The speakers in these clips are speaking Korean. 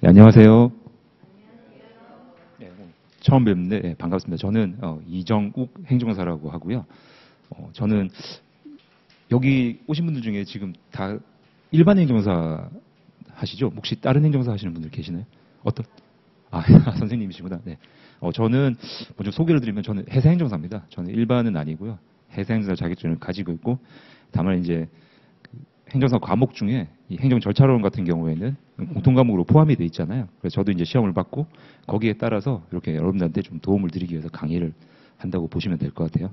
네, 안녕하세요. 네, 처음 뵙는데 네, 반갑습니다. 저는 이정욱 행정사라고 하고요. 저는 여기 오신 분들 중에 지금 다 일반 행정사 하시죠? 혹시 다른 행정사 하시는 분들 계시나요? 어떤? 아, 선생님이시구나. 네. 저는 먼저 소개를 드리면 저는 회사 행정사입니다. 저는 일반은 아니고요. 회사 행정사 자격증을 가지고 있고, 다만 이제 행정사 과목 중에 이 행정 절차론 같은 경우에는 공통 과목으로 포함이 돼 있잖아요. 그래서 저도 이제 시험을 받고 거기에 따라서 이렇게 여러분들한테 좀 도움을 드리기 위해서 강의를 한다고 보시면 될 것 같아요.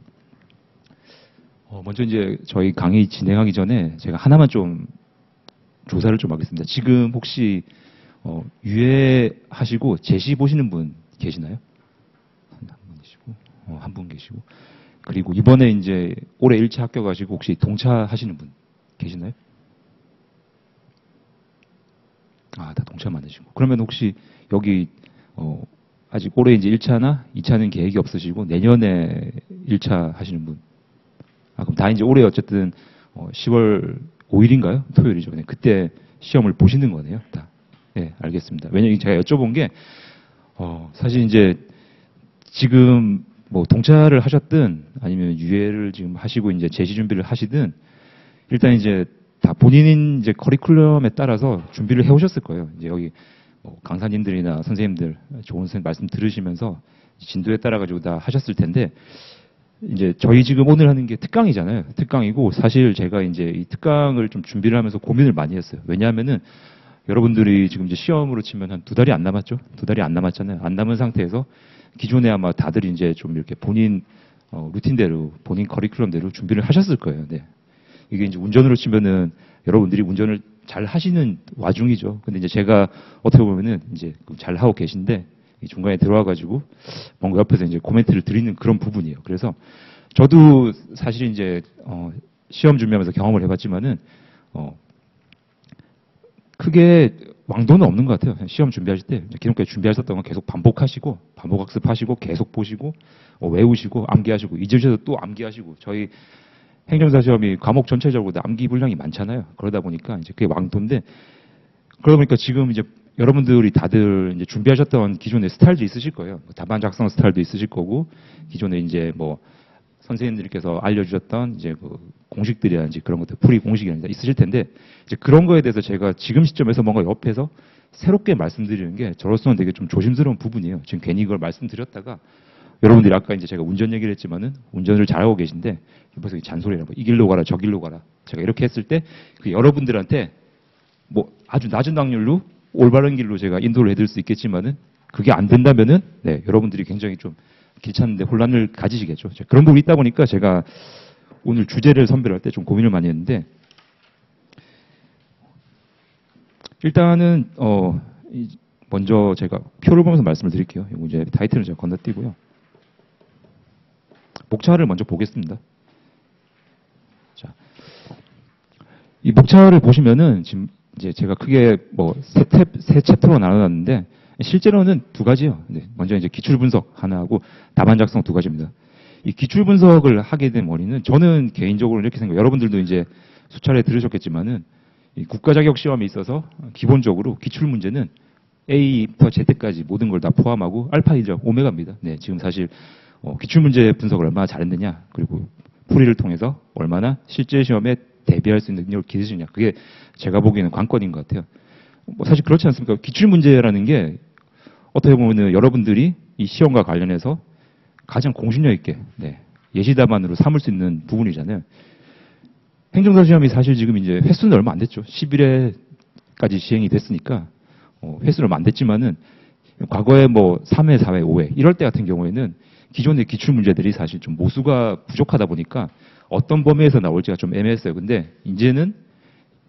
먼저 이제 저희 강의 진행하기 전에 제가 하나만 좀 조사를 좀 하겠습니다. 지금 혹시 유예하시고 제시 보시는 분 계시나요? 한 분 계시고, 한 분 계시고. 그리고 이번에 이제 올해 1차 합격하시고 혹시 동차 하시는 분 계시나요? 아, 다 동차 많으시고. 그러면 혹시 여기 아직 올해 이제 1차나 2차는 계획이 없으시고 내년에 1차 하시는 분? 아, 그럼 다 이제 올해 어쨌든 10월 5일인가요? 토요일이죠. 네, 그때 시험을 보시는 거네요. 다. 네, 알겠습니다. 왜냐면 제가 여쭤본 게 사실 이제 지금 뭐 동차를 하셨든 아니면 유예를 지금 하시고 이제 제시 준비를 하시든 일단 이제 다 본인 이제 커리큘럼에 따라서 준비를 해오셨을 거예요. 이제 여기 뭐 강사님들이나 선생님들 좋은 선생님 말씀 들으시면서 진도에 따라 가지고 다 하셨을 텐데 이제 저희 지금 오늘 하는 게 특강이잖아요. 특강이고 사실 제가 이제 이 특강을 좀 준비를 하면서 고민을 많이 했어요. 왜냐하면은 여러분들이 지금 이제 시험으로 치면 한 2달이 안 남았죠. 2달이 안 남았잖아요. 안 남은 상태에서 기존에 아마 다들 이제 좀 이렇게 본인 루틴대로 본인 커리큘럼대로 준비를 하셨을 거예요. 네. 이게 이제 운전으로 치면은 여러분들이 운전을 잘 하시는 와중이죠. 근데 이제 제가 어떻게 보면은 이제 잘 하고 계신데 중간에 들어와가지고 뭔가 옆에서 이제 코멘트를 드리는 그런 부분이에요. 그래서 저도 사실 이제 시험 준비하면서 경험을 해봤지만은 크게 왕도는 없는 것 같아요. 시험 준비하실 때 기존까지 준비하셨던 건 계속 반복하시고 반복 학습하시고 계속 보시고 외우시고 암기하시고 잊으셔서 또 암기하시고 저희 행정사 시험이 과목 전체적으로 암기 분량이 많잖아요. 그러다 보니까 이제 그게 왕도인데 그러다 보니까 지금 이제 여러분들이 다들 이제 준비하셨던 기존의 스타일도 있으실 거예요. 답안 작성 스타일도 있으실 거고 기존에 이제 뭐 선생님들께서 알려주셨던 이제 그 공식들이라든지 그런 것들 풀이 공식이라든지 있으실 텐데 이제 그런 거에 대해서 제가 지금 시점에서 뭔가 옆에서 새롭게 말씀드리는 게 저로서는 되게 좀 조심스러운 부분이에요. 지금 괜히 이걸 말씀드렸다가 여러분들이 아까 이제 제가 운전 얘기를 했지만은 운전을 잘하고 계신데 옆에서 잔소리라고 이 길로 가라 저 길로 가라 제가 이렇게 했을 때 그 여러분들한테 뭐 아주 낮은 확률로 올바른 길로 제가 인도를 해드릴 수 있겠지만은 그게 안 된다면은 네 여러분들이 굉장히 좀 길 찾는데 혼란을 가지시겠죠. 그런 부분이 있다 보니까 제가 오늘 주제를 선별할 때 좀 고민을 많이 했는데 일단은 먼저 제가 표를 보면서 말씀을 드릴게요. 이제 타이틀은 제가 건너뛰고요. 목차를 먼저 보겠습니다. 자, 이 목차를 보시면은 지금 이제 제가 크게 뭐 세 챕터로 나눠놨는데 실제로는 2가지요. 네, 먼저 이제 기출 분석 하나 하고 답안 작성 2가지입니다. 이 기출 분석을 하게 된 원인은 저는 개인적으로 이렇게 생각해요. 여러분들도 이제 수차례 들으셨겠지만은 이 국가 자격 시험에 있어서 기본적으로 기출 문제는 A부터 Z까지 모든 걸 다 포함하고 알파 1점 오메가입니다. 네, 지금 사실 기출 문제 분석을 얼마나 잘했느냐 그리고 풀이를 통해서 얼마나 실제 시험에 대비할 수 있는 능력을 기르시느냐 그게 제가 보기에는 관건인 것 같아요. 뭐 사실 그렇지 않습니까? 기출 문제라는 게 어떻게 보면 여러분들이 이 시험과 관련해서 가장 공신력 있게 네, 예시 답안으로 삼을 수 있는 부분이잖아요. 행정사 시험이 사실 지금 이제 횟수는 얼마 안 됐죠. 11회까지 시행이 됐으니까 횟수는 얼마 안 됐지만은 과거에 뭐 3회, 4회, 5회 이럴 때 같은 경우에는 기존의 기출 문제들이 사실 좀 모수가 부족하다 보니까 어떤 범위에서 나올지가 좀 애매했어요. 근데 이제는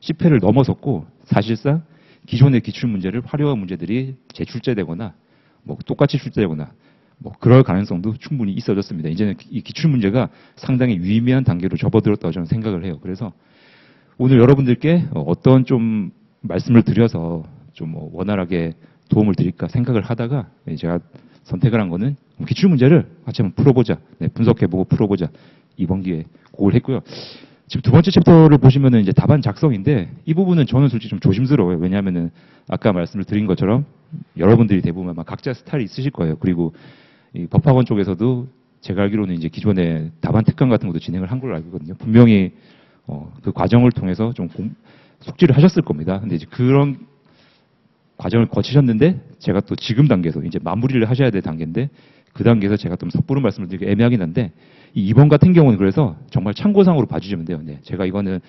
10회를 넘어섰고 사실상 기존의 기출 문제를 활용한 문제들이 재출제되거나 뭐 똑같이 출제되거나 뭐 그럴 가능성도 충분히 있어졌습니다. 이제는 이 기출 문제가 상당히 유의미한 단계로 접어들었다고 저는 생각을 해요. 그래서 오늘 여러분들께 어떤 좀 말씀을 드려서 좀 원활하게 도움을 드릴까 생각을 하다가 제가 선택을 한 거는 기출 문제를 같이 한번 풀어보자. 네, 분석해보고 풀어보자. 이번 기회에 그걸 했고요. 지금 두 번째 챕터를 보시면은 이제 답안 작성인데 이 부분은 저는 솔직히 좀 조심스러워요. 왜냐하면은 아까 말씀을 드린 것처럼 여러분들이 대부분 아마 각자 스타일이 있으실 거예요. 그리고 이 법학원 쪽에서도 제가 알기로는 이제 기존에 답안 특강 같은 것도 진행을 한 걸로 알고 있거든요. 분명히 그 과정을 통해서 좀 숙지를 하셨을 겁니다. 근데 이제 그런 과정을 거치셨는데 제가 또 지금 단계에서 이제 마무리를 하셔야 될 단계인데 그 단계에서 제가 좀 섣부른 말씀을 드리기 애매하긴 한데 이 2번 같은 경우는 그래서 정말 참고상으로 봐주시면 돼요. 네, 제가 이거는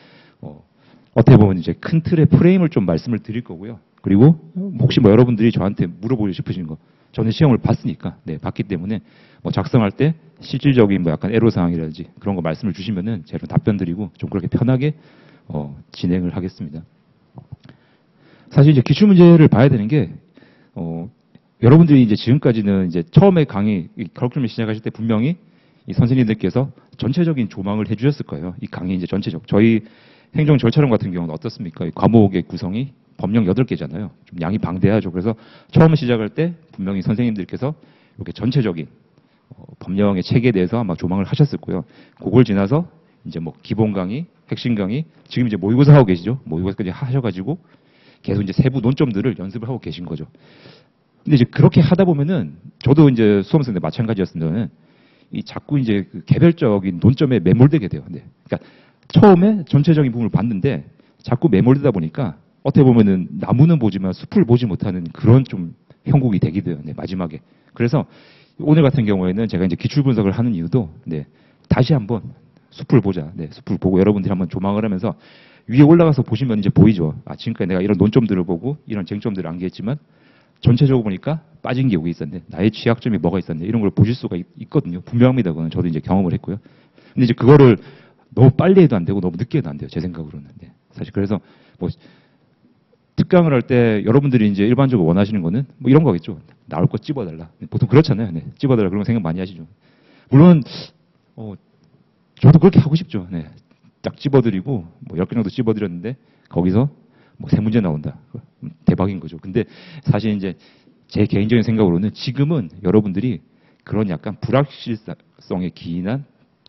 어떻게 보면 이제 큰 틀의 프레임을 좀 말씀을 드릴 거고요. 그리고 혹시 뭐 여러분들이 저한테 물어보고 싶으신 거 저는 시험을 봤으니까 네, 봤기 때문에 뭐 작성할 때 실질적인 뭐 약간 애로사항이라든지 그런 거 말씀을 주시면은 제가 답변 드리고 좀 그렇게 편하게 진행을 하겠습니다. 사실 이제 기출문제를 봐야 되는 게 여러분들이 이제 지금까지는 이제 처음에 강의 커리큘럼을 시작하실 때 분명히 이 선생님들께서 전체적인 조망을 해주셨을 거예요. 이 강의 이제 전체적 저희 행정 절차론 같은 경우는 어떻습니까? 이 과목의 구성이 법령 8개잖아요. 좀 양이 방대하죠. 그래서 처음 시작할 때 분명히 선생님들께서 이렇게 전체적인 법령의 체계에 대해서 아마 조망을 하셨을 거예요. 그걸 지나서 이제 뭐 기본 강의, 핵심 강의, 지금 이제 모의고사 하고 계시죠. 모의고사까지 하셔가지고 계속 이제 세부 논점들을 연습을 하고 계신 거죠. 근데 이제 그렇게 하다 보면은 저도 이제 수험생들 마찬가지였습니다는 이 자꾸 이제 그 개별적인 논점에 매몰되게 돼요. 네. 그러니까 처음에 전체적인 부분을 봤는데 자꾸 매몰되다 보니까 어떻게 보면은 나무는 보지만 숲을 보지 못하는 그런 좀 형국이 되기도 해요. 네, 마지막에. 그래서 오늘 같은 경우에는 제가 이제 기출 분석을 하는 이유도 네, 다시 한번 숲을 보자. 네, 숲을 보고 여러분들이 한번 조망을 하면서 위에 올라가서 보시면 이제 보이죠. 아, 지금까지 내가 이런 논점들을 보고 이런 쟁점들을 암기했지만 전체적으로 보니까 빠진 게 여기 있었네. 나의 취약점이 뭐가 있었네. 이런 걸 보실 수가 있거든요. 분명합니다. 그건 저도 이제 경험을 했고요. 근데 이제 그거를 너무 빨리 해도 안 되고 너무 늦게 해도 안 돼요. 제 생각으로는. 네. 사실 그래서 뭐 특강을 할 때 여러분들이 이제 일반적으로 원하시는 거는 뭐 이런 거겠죠. 나올 거 찝어달라. 보통 그렇잖아요. 네. 찝어달라 그런 생각 많이 하시죠. 물론 저도 그렇게 하고 싶죠. 네. 딱 찝어드리고 뭐 10개 정도 찝어드렸는데 거기서 뭐 3문제 나온다. 대박인 거죠. 근데 사실 이제 제 개인적인 생각으로는 지금은 여러분들이 그런 약간 불확실성에 기인한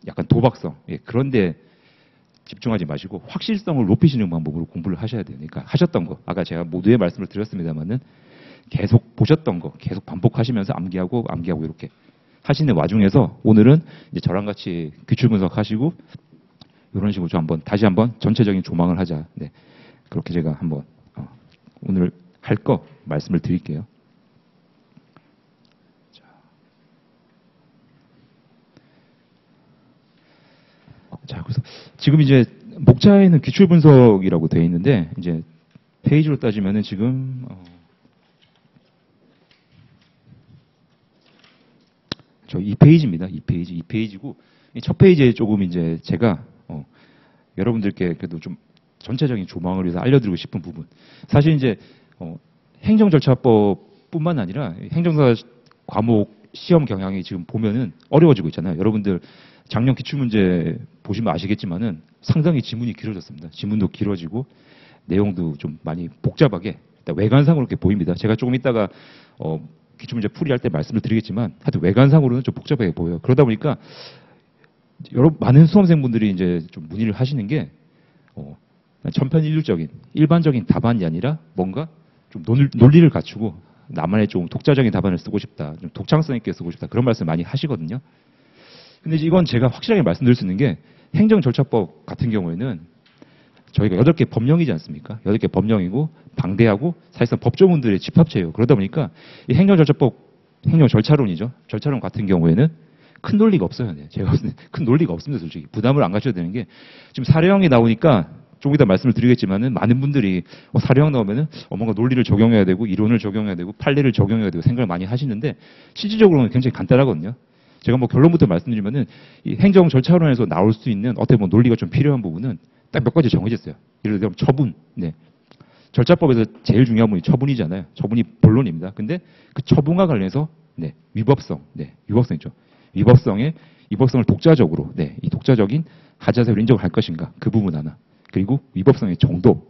약간 도박성 그런데 집중하지 마시고 확실성을 높이시는 방법으로 공부를 하셔야 돼요. 그러니까 하셨던 거 아까 제가 모두의 말씀을 드렸습니다만은 계속 보셨던 거 계속 반복하시면서 암기하고 이렇게 하시는 와중에서 오늘은 이제 저랑 같이 기출 분석하시고 이런 식으로 좀 다시 한번 전체적인 조망을 하자. 네. 그렇게 제가 한번 오늘 할 거 말씀을 드릴게요. 자, 그래서 지금 이제 목차에는 기출 분석이라고 되어 있는데 이제 페이지로 따지면은 지금 저 2페이지입니다. 2페이지고 첫 페이지에 조금 이제 제가 여러분들께 그래도 좀 전체적인 조망을 위해서 알려드리고 싶은 부분. 사실 이제 행정절차법뿐만 아니라 행정사 과목 시험 경향이 지금 보면은 어려워지고 있잖아요. 여러분들 작년 기출문제 보시면 아시겠지만은 상당히 지문이 길어졌습니다. 지문도 길어지고 내용도 좀 많이 복잡하게 외관상으로 그렇게 보입니다. 제가 조금 이따가 기출문제 풀이할 때 말씀을 드리겠지만 하여튼 외관상으로는 좀 복잡하게 보여요. 그러다 보니까 많은 수험생분들이 이제 좀 문의를 하시는 게 천편일률적인 일반적인 답안이 아니라 뭔가 좀 논리를 갖추고 나만의 좀 독자적인 답안을 쓰고 싶다, 좀 독창성 있게 쓰고 싶다 그런 말씀 많이 하시거든요. 근데 이건 제가 확실하게 말씀드릴 수 있는 게 행정절차법 같은 경우에는 저희가 8개 법령이지 않습니까? 8개 법령이고 방대하고 사실상 법조문들의 집합체예요. 그러다 보니까 이 행정절차법, 행정절차론이죠. 절차론 같은 경우에는 큰 논리가 없어요. 네. 제가 봤을 때 큰 논리가 없습니다. 솔직히 부담을 안 가셔도 되는 게 지금 사례형이 나오니까 조금 이따 말씀을 드리겠지만은 많은 분들이 사례형 나오면은 뭔가 논리를 적용해야 되고 이론을 적용해야 되고 판례를 적용해야 되고 생각을 많이 하시는데 실질적으로는 굉장히 간단하거든요. 제가 뭐 결론부터 말씀드리면은 이 행정 절차론에서 나올 수 있는 어떻게 보면 논리가 좀 필요한 부분은 딱 몇 가지 정해졌어요. 예를 들면 처분. 네. 절차법에서 제일 중요한 부분이 처분이잖아요. 처분이 본론입니다. 근데 그 처분과 관련해서 네, 위법성. 네, 위법성이죠. 위법성을 독자적으로 이 독자적인 하자세로 인정을 할 것인가 그 부분 하나. 그리고 위법성의 정도.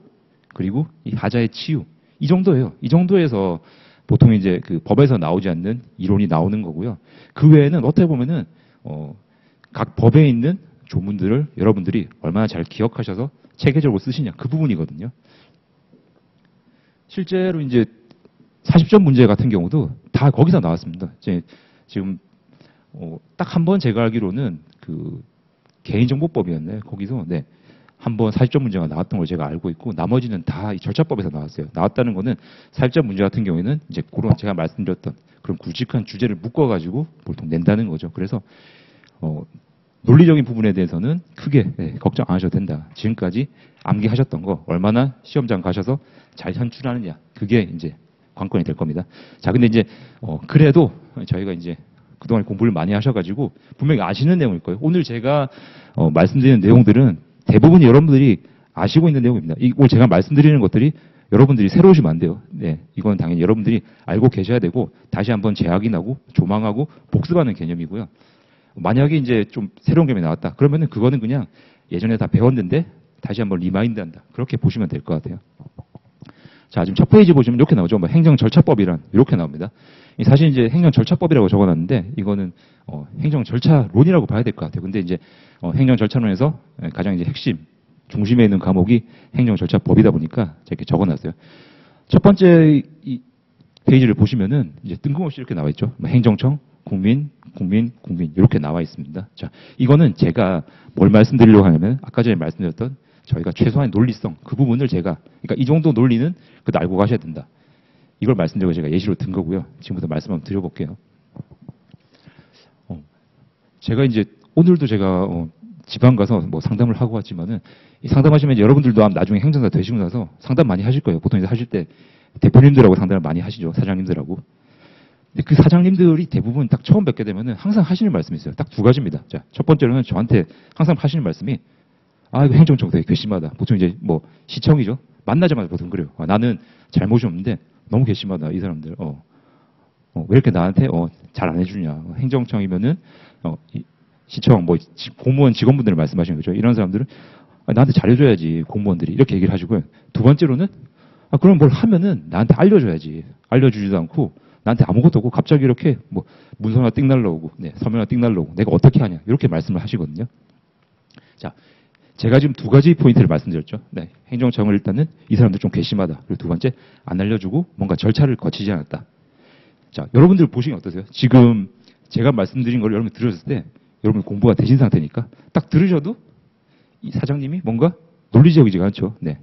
그리고 이 하자의 치유. 이 정도예요. 이 정도에서 보통 이제 그 법에서 나오지 않는 이론이 나오는 거고요. 그 외에는 어떻게 보면은 각 법에 있는 조문들을 여러분들이 얼마나 잘 기억하셔서 체계적으로 쓰시냐 그 부분이거든요. 실제로 이제 40점 문제 같은 경우도 다 거기서 나왔습니다. 지금 딱 한 번 제가 알기로는 그 개인정보법이었네. 거기서 네. 한 번 40점 문제가 나왔던 걸 제가 알고 있고 나머지는 다 이 절차법에서 나왔어요. 나왔다는 거는 40점 문제 같은 경우에는 이제 그런 제가 말씀드렸던 그런 굵직한 주제를 묶어가지고 보통 낸다는 거죠. 그래서 논리적인 부분에 대해서는 크게 네, 걱정 안 하셔도 된다. 지금까지 암기하셨던 거 얼마나 시험장 가셔서 잘 현출하느냐 그게 이제 관건이 될 겁니다. 자, 근데 이제 그래도 저희가 이제 그동안 공부를 많이 하셔가지고 분명히 아시는 내용일 거예요. 오늘 제가 말씀드리는 내용들은 대부분 여러분들이 아시고 있는 내용입니다. 이걸 제가 말씀드리는 것들이 여러분들이 새로 오시면 안 돼요. 네, 이건 당연히 여러분들이 알고 계셔야 되고 다시 한번 재확인하고 조망하고 복습하는 개념이고요. 만약에 이제 좀 새로운 개념이 나왔다. 그러면은 그거는 그냥 예전에 다 배웠는데 다시 한번 리마인드한다. 그렇게 보시면 될 것 같아요. 자, 지금 첫 페이지 보시면 이렇게 나오죠. 뭐 행정절차법이란 이렇게 나옵니다. 사실 이제 행정절차법이라고 적어놨는데 이거는 행정절차론이라고 봐야 될 것 같아요. 근데 이제 행정절차론에서 가장 이제 핵심 중심에 있는 과목이 행정절차법이다 보니까 이렇게 적어놨어요. 첫 번째 이 페이지를 보시면은 이제 뜬금없이 이렇게 나와 있죠. 뭐 행정청, 국민 이렇게 나와 있습니다. 자, 이거는 제가 뭘 말씀드리려고 하냐면 아까 전에 말씀드렸던 저희가 최소한 논리성 그 부분을 제가 그러니까 이 정도 논리는 그래도 알고 가셔야 된다. 이걸 말씀드리고 제가 예시로 든 거고요. 지금부터 말씀 한번 드려볼게요. 제가 이제 오늘도 제가 지방 가서 뭐 상담을 하고 왔지만은 이 상담하시면 이제 여러분들도 나중에 행정사 되시고 나서 상담 많이 하실 거예요. 보통 이제 하실 때 대표님들하고 상담을 많이 하시죠. 사장님들하고. 근데 그 사장님들이 대부분 딱 처음 뵙게 되면은 항상 하시는 말씀이 있어요. 딱 두 가지입니다. 자, 첫 번째로는 저한테 항상 하시는 말씀이 이거 행정청 되게 괘씸하다. 보통 이제 뭐 시청이죠. 만나자마자 보통 그래요. 나는 잘못이 없는데 너무 괘씸하다. 이 사람들. 왜 이렇게 나한테 잘 안 해주냐. 행정청이면은 시청 뭐 공무원 직원분들을 말씀하시는 거죠. 이런 사람들은 나한테 잘해줘야지 공무원들이 이렇게 얘기를 하시고요. 두 번째로는 그럼 뭘 하면은 나한테 알려줘야지. 알려주지도 않고 나한테 아무것도 없고 갑자기 이렇게 뭐 문서 하나 띵 날라오고 네, 서면 하나 띵 날라오고 내가 어떻게 하냐 이렇게 말씀을 하시거든요. 자, 제가 지금 두 가지 포인트를 말씀드렸죠. 네, 행정청을 일단은 이 사람들 좀 괘씸하다. 그리고 두 번째 안 알려주고 뭔가 절차를 거치지 않았다. 자, 여러분들 보시면 어떠세요? 지금 제가 말씀드린 걸 여러분 들으셨을 때 여러분 공부가 되신 상태니까 딱 들으셔도 이 사장님이 뭔가 논리적이지가 않죠. 네.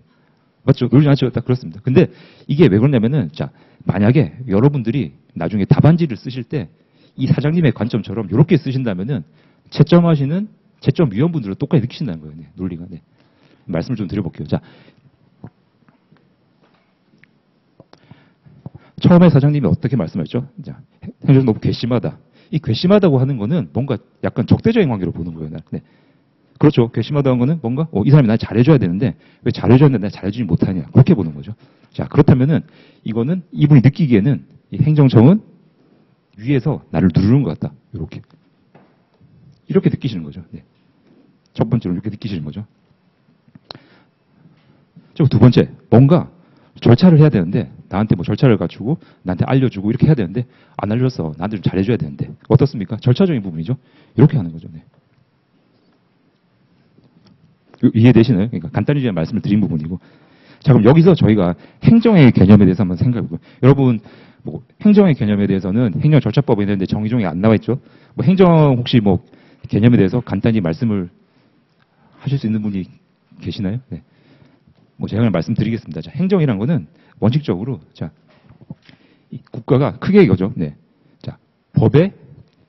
맞죠? 논리적이지 않죠? 딱 그렇습니다. 근데 이게 왜 그러냐면은 자, 만약에 여러분들이 나중에 답안지를 쓰실 때 이 사장님의 관점처럼 이렇게 쓰신다면은 채점하시는 채점위원분들은 똑같이 느끼신다는 거예요. 네, 논리가. 네. 말씀을 좀 드려볼게요. 자, 처음에 사장님이 어떻게 말씀하셨죠? 자, 행정 너무 괘씸하다. 이 괘씸하다고 하는 거는 뭔가 약간 적대적인 관계로 보는 거예요. 네. 그렇죠. 괘씸하다는 거는 뭔가 이 사람이 날 잘해줘야 되는데 왜 잘해줬는데 날 잘해주지 못하냐. 그렇게 보는 거죠. 자, 그렇다면은 이거는 이분이 느끼기에는 이 행정청은 위에서 나를 누르는 것 같다. 이렇게 느끼시는 거죠. 네. 첫 번째로 이렇게 느끼시는 거죠. 그리고 두 번째, 뭔가 절차를 해야 되는데 나한테 뭐 절차를 갖추고 나한테 알려주고 이렇게 해야 되는데 안 알려줬어. 나한테 좀 잘해줘야 되는데 어떻습니까? 절차적인 부분이죠. 이렇게 하는 거죠. 네. 이해되시나요? 그러니까 간단히 그냥 말씀을 드린 부분이고. 자, 그럼 여기서 저희가 행정의 개념에 대해서 한번 생각해보고. 여러분, 뭐 행정의 개념에 대해서는 행정절차법에 있는데 정의종이 안 나와 있죠. 뭐 행정 혹시 뭐 개념에 대해서 간단히 말씀을 하실 수 있는 분이 계시나요? 네. 뭐 제가 그냥 말씀드리겠습니다. 자, 행정이란 거는 원칙적으로 자, 이 국가가 크게 이거죠. 네. 자, 법의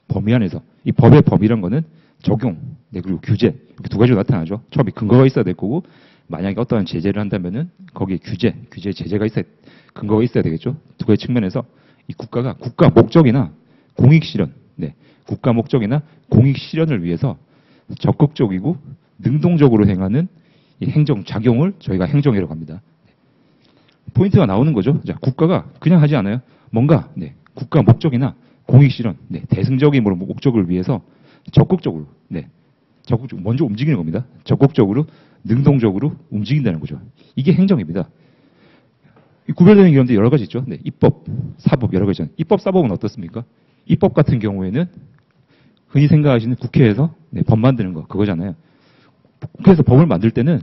범위 안에서 이 법의 범위란 거는 적용, 네, 그리고 규제 이렇게 두 가지로 나타나죠. 처음에 근거가 있어야 될 거고 만약에 어떠한 제재를 한다면은 거기에 규제, 제재가 있어야 근거가 있어야 되겠죠. 두 가지 측면에서 이 국가가 국가 목적이나 공익 실현, 네, 국가 목적이나 공익 실현을 위해서 적극적이고 능동적으로 행하는 이 행정 작용을 저희가 행정이라고 합니다. 포인트가 나오는 거죠. 자, 국가가 그냥 하지 않아요. 뭔가 네, 국가 목적이나 공익 실현, 네, 대승적인 목적을 위해서 적극적으로, 네, 적극적으로 먼저 움직이는 겁니다. 적극적으로, 능동적으로 움직인다는 거죠. 이게 행정입니다. 구별되는 개념도 여러 가지 있죠. 네, 입법, 사법 여러 가지 있잖아요. 입법, 사법은 어떻습니까? 입법 같은 경우에는 흔히 생각하시는 국회에서 네, 법 만드는 거 그거잖아요. 국회에서 법을 만들 때는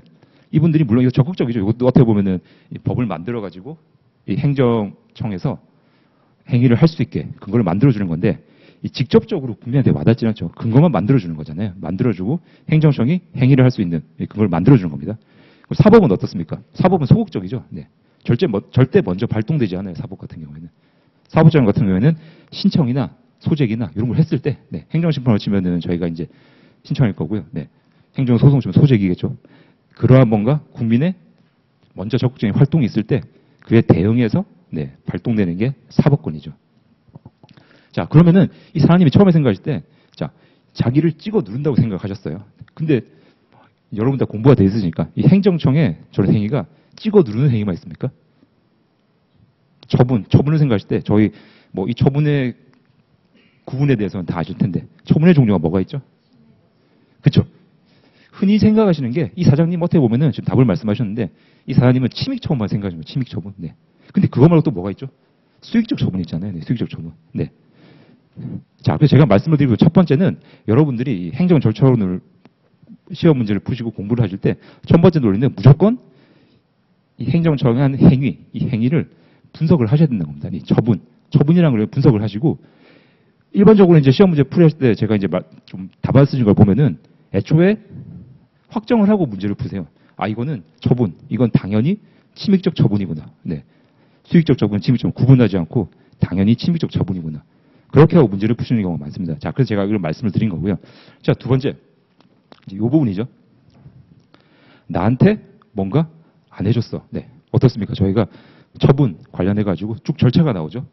이분들이 물론 이거 적극적이죠. 이것도 어떻게 보면은 이 법을 만들어 가지고 이 행정청에서 행위를 할 수 있게 근거를 만들어 주는 건데 이 직접적으로 국민한테 와닿지 않죠. 근거만 만들어 주는 거잖아요. 만들어 주고 행정청이 행위를 할 수 있는 근거를 만들어 주는 겁니다. 사법은 어떻습니까? 사법은 소극적이죠. 네. 절대 먼저 발동되지 않아요. 사법 같은 경우에는. 사법장 같은 경우에는 신청이나 소재기나 이런 걸 했을 때 네. 행정심판을 치면은 저희가 이제 신청할 거고요. 네. 행정소송 치면 소재기겠죠. 그러한 뭔가 국민의 먼저 적극적인 활동이 있을 때 그에 대응해서 네, 발동되는 게 사법권이죠. 자, 그러면은 이 사장님이 처음에 생각하실 때, 자, 자기를 찍어 누른다고 생각하셨어요. 근데 여러분 다 공부가 돼 있으니까 이 행정청에 저런 행위가 찍어 누르는 행위만 있습니까? 처분을 생각하실 때 저희 뭐 이 처분의 구분에 대해서는 다 아실 텐데 처분의 종류가 뭐가 있죠? 그렇죠? 흔히 생각하시는 게 이 사장님 어떻게 보면은 지금 답을 말씀하셨는데 이 사장님은 침익 처분만 생각하시면 침익 처분. 네. 근데 그거 말고 또 뭐가 있죠? 수익적 처분 있잖아요. 네, 수익적 처분. 네. 자, 그래서 제가 말씀을 드리고 첫 번째는 여러분들이 행정 절차론을 시험 문제를 푸시고 공부를 하실 때 첫 번째 논리는 무조건 이 행정청의 한 행위, 이 행위를 분석을 하셔야 된다는 겁니다. 이 처분이라는 걸 분석을 하시고 일반적으로 이제 시험 문제 풀이할 때 제가 이제 좀 답안 쓰신 걸 보면은 애초에 확정을 하고 문제를 푸세요. 아, 이거는 처분, 이건 당연히 침익적 처분이구나. 네. 수익적 처분, 침익적 처분 구분하지 않고 당연히 침익적 처분이구나. 그렇게 하고 문제를 푸시는 경우가 많습니다. 자, 그래서 제가 이런 말씀을 드린 거고요. 자, 두 번째. 이 부분이죠. 나한테 뭔가 안 해줬어. 네. 어떻습니까? 저희가 처분 관련해가지고 쭉 절차가 나오죠.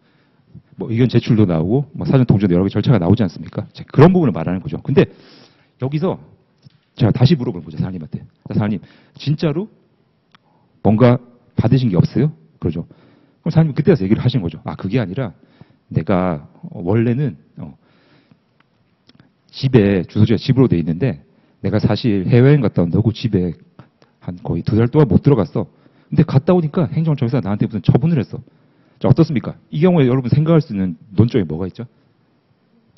뭐 의견 제출도 나오고, 뭐 사전 통지도 여러 개 절차가 나오지 않습니까? 자, 그런 부분을 말하는 거죠. 근데 여기서 제가 다시 물어보는 거죠. 사장님한테. 사장님, 진짜로 뭔가 받으신 게 없어요? 그러죠. 그럼 사장님 그때 가서 얘기를 하신 거죠. 아, 그게 아니라 내가 원래는 집에 주소지가 집으로 돼 있는데 내가 사실 해외여행 갔다 온다고 집에 한 거의 2달 동안 못 들어갔어. 근데 갔다 오니까 행정청에서 나한테 무슨 처분을 했어. 자, 어떻습니까? 이 경우에 여러분 생각할 수 있는 논점이 뭐가 있죠?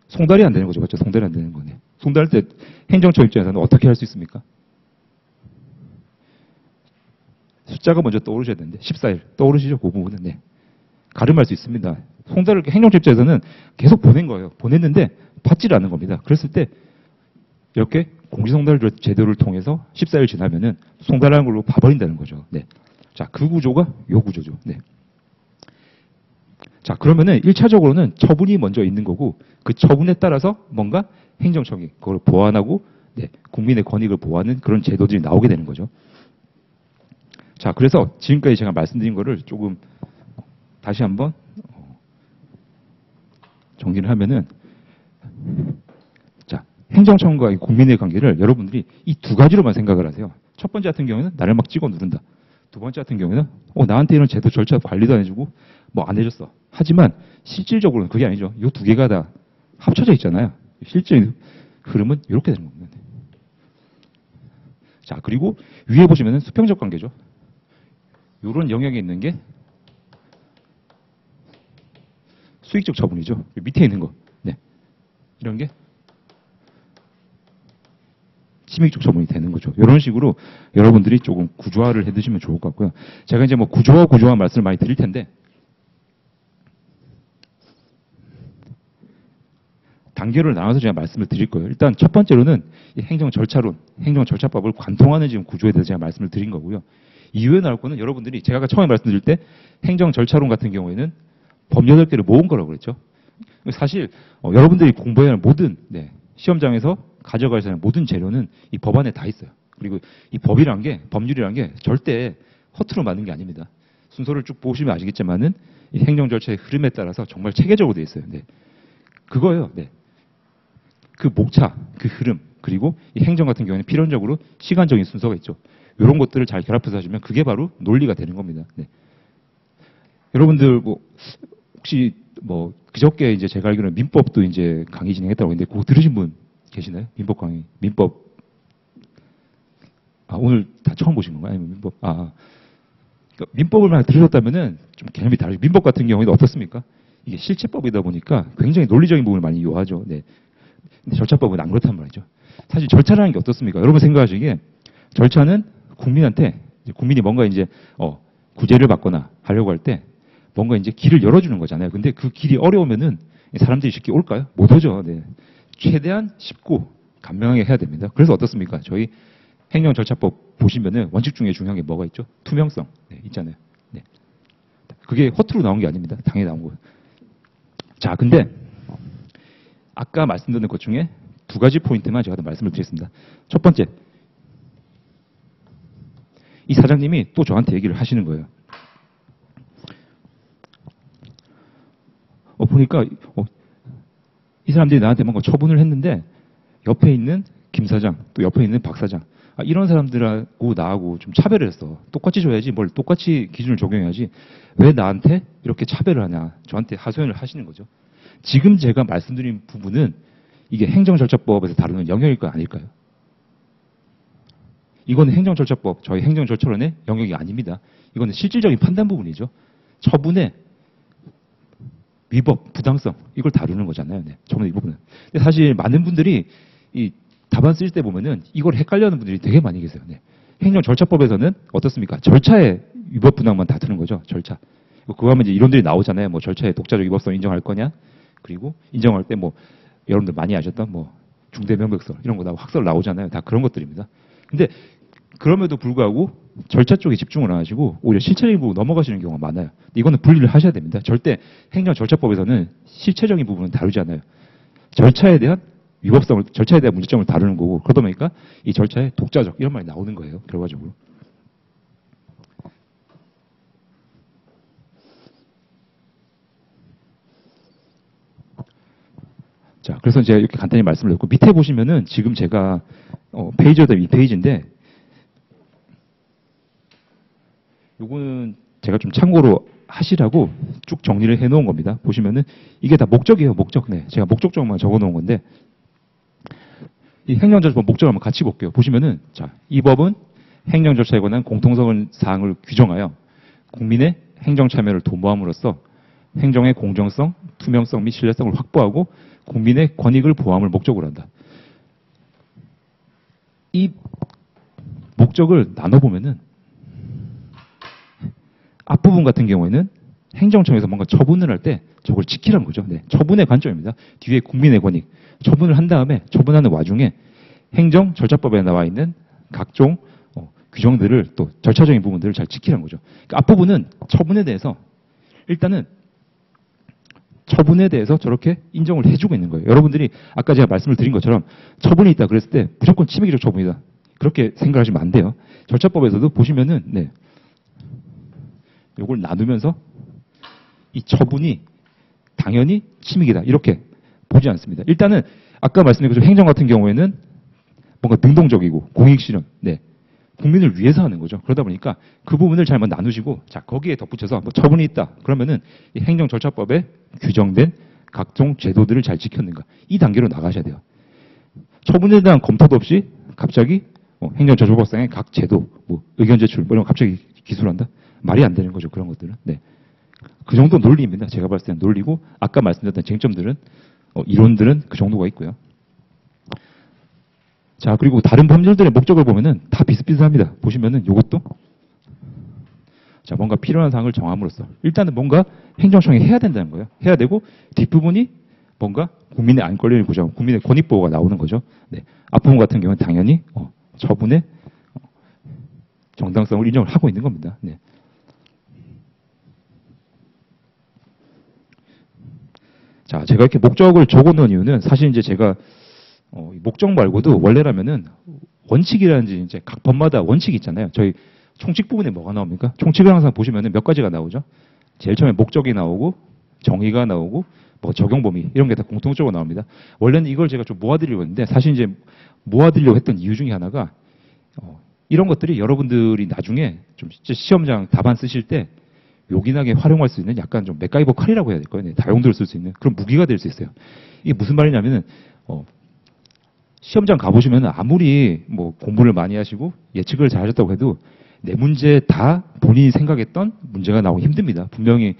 송달이 안 되는 거죠. 맞죠? 송달이 안 되는 거네. 송달할 때 행정청 입장에서는 어떻게 할 수 있습니까? 숫자가 먼저 떠오르셔야 되는데 14일 떠오르시죠? 그 부분은. 네. 가름할 수 있습니다. 송달을 행정청 입장에서는 계속 보낸 거예요. 보냈는데 받지를 않는 겁니다. 그랬을 때 이렇게 공시송달 제도를 통해서 14일 지나면은 송달하는 걸로 봐버린다는 거죠. 네. 자, 그 구조가 요 구조죠. 네. 자, 그러면은 1차적으로는 처분이 먼저 있는 거고 그 처분에 따라서 뭔가 행정청이 그걸 보완하고 네, 국민의 권익을 보호하는 그런 제도들이 나오게 되는 거죠. 자, 그래서 지금까지 제가 말씀드린 거를 조금 다시 한번 정리를 하면은 자, 행정청과 국민의 관계를 여러분들이 이 두 가지로만 생각을 하세요. 첫 번째 같은 경우는 나를 막 찍어 누른다. 두 번째 같은 경우는 나한테 이런 제도 절차 관리도 안 해주고 뭐 안 해줬어. 하지만 실질적으로는 그게 아니죠. 이 두 개가 다 합쳐져 있잖아요. 실제 흐름은 이렇게 되는 겁니다. 자, 그리고 위에 보시면은 수평적 관계죠. 이런 영역에 있는 게 수익적 처분이죠. 밑에 있는 거. 네. 이런 게 침익적 처분이 되는 거죠. 이런 식으로 여러분들이 조금 구조화를 해 두시면 좋을 것 같고요. 제가 이제 뭐 구조화 말씀을 많이 드릴 텐데 단계를 나눠서 제가 말씀을 드릴 거예요. 일단 첫 번째로는 이 행정 절차론, 행정 절차법을 관통하는 지금 구조에 대해서 제가 말씀을 드린 거고요. 이후에 나올 거는 여러분들이 제가 처음에 말씀드릴 때 행정 절차론 같은 경우에는 법 8개를 모은 거라고 그랬죠. 사실 여러분들이 공부해야 할 모든 시험장에서 가져가야 하는 모든 재료는 이 법안에 다 있어요. 그리고 이 법이란 게, 법률이란 게 절대 허투루 만든 게 아닙니다. 순서를 쭉 보시면 아시겠지만은 이 행정 절차의 흐름에 따라서 정말 체계적으로 되어 있어요. 네. 그거예요. 네. 그 목차, 그 흐름, 그리고 이 행정 같은 경우에는 필연적으로 시간적인 순서가 있죠. 이런 것들을 잘 결합해서 하시면 그게 바로 논리가 되는 겁니다. 네. 여러분들 뭐 혹시 뭐 그저께 이제 제가 알기로는 민법도 이제 강의 진행했다고 했는데 그거 들으신 분 계시나요? 민법 강의, 민법. 아, 오늘 다 처음 보신 건가요? 아니면 민법? 그러니까 민법을 만약 들으셨다면은 좀 개념이 다르죠. 민법 같은 경우에는 어떻습니까? 이게 실체법이다 보니까 굉장히 논리적인 부분을 많이 요하죠. 네. 근데 절차법은 안 그렇단 말이죠. 사실 절차라는 게 어떻습니까? 여러분 생각하시기에 절차는 국민한테 국민이 뭔가 이제 구제를 받거나 하려고 할 때 뭔가 이제 길을 열어주는 거잖아요. 근데 그 길이 어려우면은 사람들이 쉽게 올까요? 못 오죠. 네. 최대한 쉽고 간명하게 해야 됩니다. 그래서 어떻습니까? 저희 행정절차법 보시면은 원칙 중에 중요한 게 뭐가 있죠? 투명성 네, 있잖아요. 네. 그게 허투루 나온 게 아닙니다. 당연히 나온 거예요. 자, 근데 아까 말씀드린 것 중에 두 가지 포인트만 제가 더 말씀을 드리겠습니다. 첫 번째, 이 사장님이 또 저한테 얘기를 하시는 거예요. 보니까 이 사람들이 나한테 뭔가 처분을 했는데 옆에 있는 김 사장, 또 옆에 있는 박 사장 이런 사람들하고 나하고 좀 차별을 했어. 똑같이 줘야지 뭘 똑같이 기준을 적용해야지 왜 나한테 이렇게 차별을 하냐. 저한테 하소연을 하시는 거죠. 지금 제가 말씀드린 부분은 이게 행정절차법에서 다루는 영역일까요? 아닐까요? 이거는 행정절차법, 저희 행정절차론의 영역이 아닙니다. 이거는 실질적인 판단 부분이죠. 처분의 위법, 부당성 이걸 다루는 거잖아요. 네, 처분의 이 부분은. 근데 사실 많은 분들이 이 답안 쓸 때 보면은 이걸 헷갈려하는 분들이 되게 많이 계세요. 네. 행정절차법에서는 어떻습니까? 절차의 위법 부당만 다투는 거죠. 절차. 그거 하면 이제 이론들이 나오잖아요. 뭐 절차의 독자적 위법성 인정할 거냐? 그리고 인정할 때 뭐 여러분들 많이 아셨던 뭐 중대명백설 이런 거 다 확설 나오잖아요. 다 그런 것들입니다. 근데 그럼에도 불구하고 절차 쪽에 집중을 안 하시고 오히려 실체적인 부분 넘어가시는 경우가 많아요. 이거는 분리를 하셔야 됩니다. 절대 행정절차법에서는 실체적인 부분은 다루지 않아요. 절차에 대한 위법성을, 절차에 대한 문제점을 다루는 거고 그러다 보니까 이 절차의 독자적 이런 말이 나오는 거예요. 결과적으로. 자, 그래서 제가 이렇게 간단히 말씀을 드렸고 밑에 보시면은 지금 제가 페이지마다 이 페이지인데 요거는 제가 좀 참고로 하시라고 쭉 정리를 해놓은 겁니다. 보시면은 이게 다 목적이에요. 목적. 네, 제가 목적적만 적어놓은 건데 이 행정절차법 목적을 한번 같이 볼게요. 보시면은 자, 이 법은 행정절차에 관한 공통성 사항을 규정하여 국민의 행정참여를 도모함으로써 행정의 공정성, 투명성 및 신뢰성을 확보하고 국민의 권익을 보호함을 목적으로 한다. 이 목적을 나눠보면은 앞부분 같은 경우에는 행정청에서 뭔가 처분을 할 때 저걸 지키라는 거죠. 네, 처분의 관점입니다. 뒤에 국민의 권익. 처분을 한 다음에 처분하는 와중에 행정절차법에 나와 있는 각종 규정들을 또 절차적인 부분들을 잘 지키라는 거죠. 그러니까 앞부분은 처분에 대해서 일단은 처분에 대해서 저렇게 인정을 해주고 있는 거예요. 여러분들이 아까 제가 말씀을 드린 것처럼 처분이 있다 그랬을 때 무조건 침해기적 처분이다. 그렇게 생각하시면 안 돼요. 절차법에서도 보시면은 네, 요걸 나누면서 이 처분이 당연히 침익이다. 이렇게 보지 않습니다. 일단은 아까 말씀드린 것처럼 행정 같은 경우에는 뭔가 능동적이고 공익실현, 네, 국민을 위해서 하는 거죠. 그러다 보니까 그 부분을 잘만 나누시고 자 거기에 덧붙여서 뭐 처분이 있다. 그러면은 이 행정절차법에 규정된 각종 제도들을 잘 지켰는가 이 단계로 나가셔야 돼요. 처분에 대한 검토도 없이 갑자기 행정절차법상의 각 제도, 뭐 의견 제출 뭐 이런 거 갑자기 기술한다? 말이 안 되는 거죠. 그런 것들은. 네. 그 정도 논리입니다. 제가 봤을 때는 논리고 아까 말씀드렸던 쟁점들은 이론들은 그 정도가 있고요. 자, 그리고 다른 법률들의 목적을 보면은 다 비슷비슷합니다. 보시면은 이것도 자, 뭔가 필요한 사항을 정함으로써 일단은 뭔가 행정청이 해야 된다는 거예요. 해야 되고 뒷부분이 뭔가 국민의 안 권리를 보장, 국민의 권익 보호가 나오는 거죠. 네. 앞부분 같은 경우는 당연히 처분의 정당성을 인정을 하고 있는 겁니다. 네. 자, 제가 이렇게 목적을 적어놓은 이유는 사실 이제 제가 목적 말고도 원래라면은 원칙이라든지 이제 각 법마다 원칙이 있잖아요. 저희 총칙 부분에 뭐가 나옵니까? 총칙을 항상 보시면은 몇 가지가 나오죠. 제일 처음에 목적이 나오고 정의가 나오고 뭐 적용 범위 이런 게 다 공통적으로 나옵니다. 원래는 이걸 제가 좀 모아드리려고 했는데 사실 이제 모아드리려고 했던 이유 중에 하나가 이런 것들이 여러분들이 나중에 좀 시험장 답안 쓰실 때 요긴하게 활용할 수 있는 약간 좀 맥가이버 칼이라고 해야 될 거예요. 네, 다용도를 쓸 수 있는 그런 무기가 될 수 있어요. 이게 무슨 말이냐면은 시험장 가보시면 아무리 뭐 공부를 많이 하시고 예측을 잘 하셨다고 해도 내 문제 다 본인이 생각했던 문제가 나오기 힘듭니다. 분명히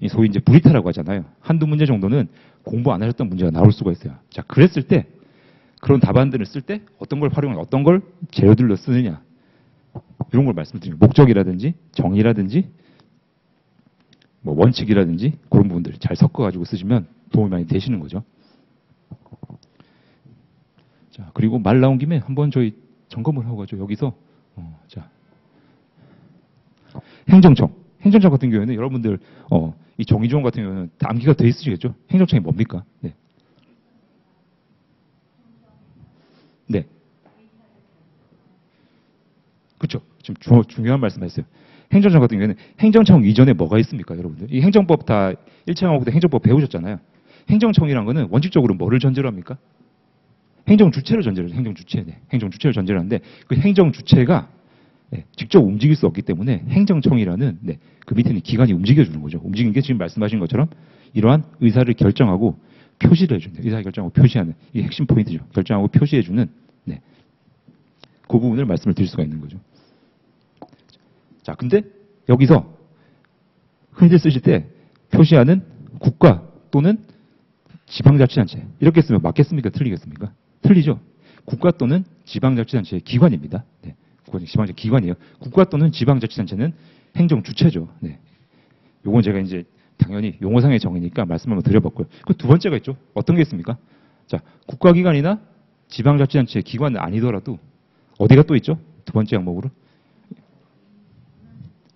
소위 이제 불이타라고 하잖아요. 한두 문제 정도는 공부 안 하셨던 문제가 나올 수가 있어요. 자, 그랬을 때 그런 답안들을 쓸 때 어떤 걸 활용하냐, 어떤 걸 재료들로 쓰느냐 이런 걸 말씀드립니다. 목적이라든지 정의라든지 뭐 원칙이라든지 그런 부분들 잘 섞어가지고 쓰시면 도움이 많이 되시는 거죠. 자, 그리고 말 나온 김에 한번 저희 점검을 하고 가죠. 여기서 자, 행정청 같은 경우에는 여러분들 이 정의조항 같은 경우는 다 암기가 돼 있으시겠죠? 행정청이 뭡니까? 네. 네. 그렇죠. 지금 중요한 말씀하셨어요. 행정청 같은 경우에는 행정청 이전에 뭐가 있습니까, 여러분들? 이 행정법 다 1차 과목 때 행정법 배우셨잖아요. 행정청이란 거는 원칙적으로 뭐를 전제로 합니까? 행정 주체를 전제로 해요. 행정 주체. 네. 행정 주체를 전제로 하는데 그 행정 주체가 네, 직접 움직일 수 없기 때문에 행정청이라는 네, 그 밑에 있는 기관이 움직여주는 거죠. 움직이는 게 지금 말씀하신 것처럼 이러한 의사를 결정하고 표시를 해주는 의사 결정하고 표시하는 이게 핵심 포인트죠. 결정하고 표시해주는 네, 그 부분을 말씀을 드릴 수가 있는 거죠. 자, 근데 여기서 흔히 쓰실 때 표시하는 국가 또는 지방자치단체 이렇게 쓰면 맞겠습니까? 틀리겠습니까? 틀리죠. 국가 또는 지방자치단체의 기관입니다. 네. 지방자치 기관이에요. 국가 또는 지방자치단체는 행정 주체죠. 네. 요건 제가 이제 당연히 용어상의 정의니까 말씀 한번 드려봤고요. 그 두 번째가 있죠. 어떤 게 있습니까? 자, 국가기관이나 지방자치단체의 기관은 아니더라도 어디가 또 있죠? 두 번째 항목으로.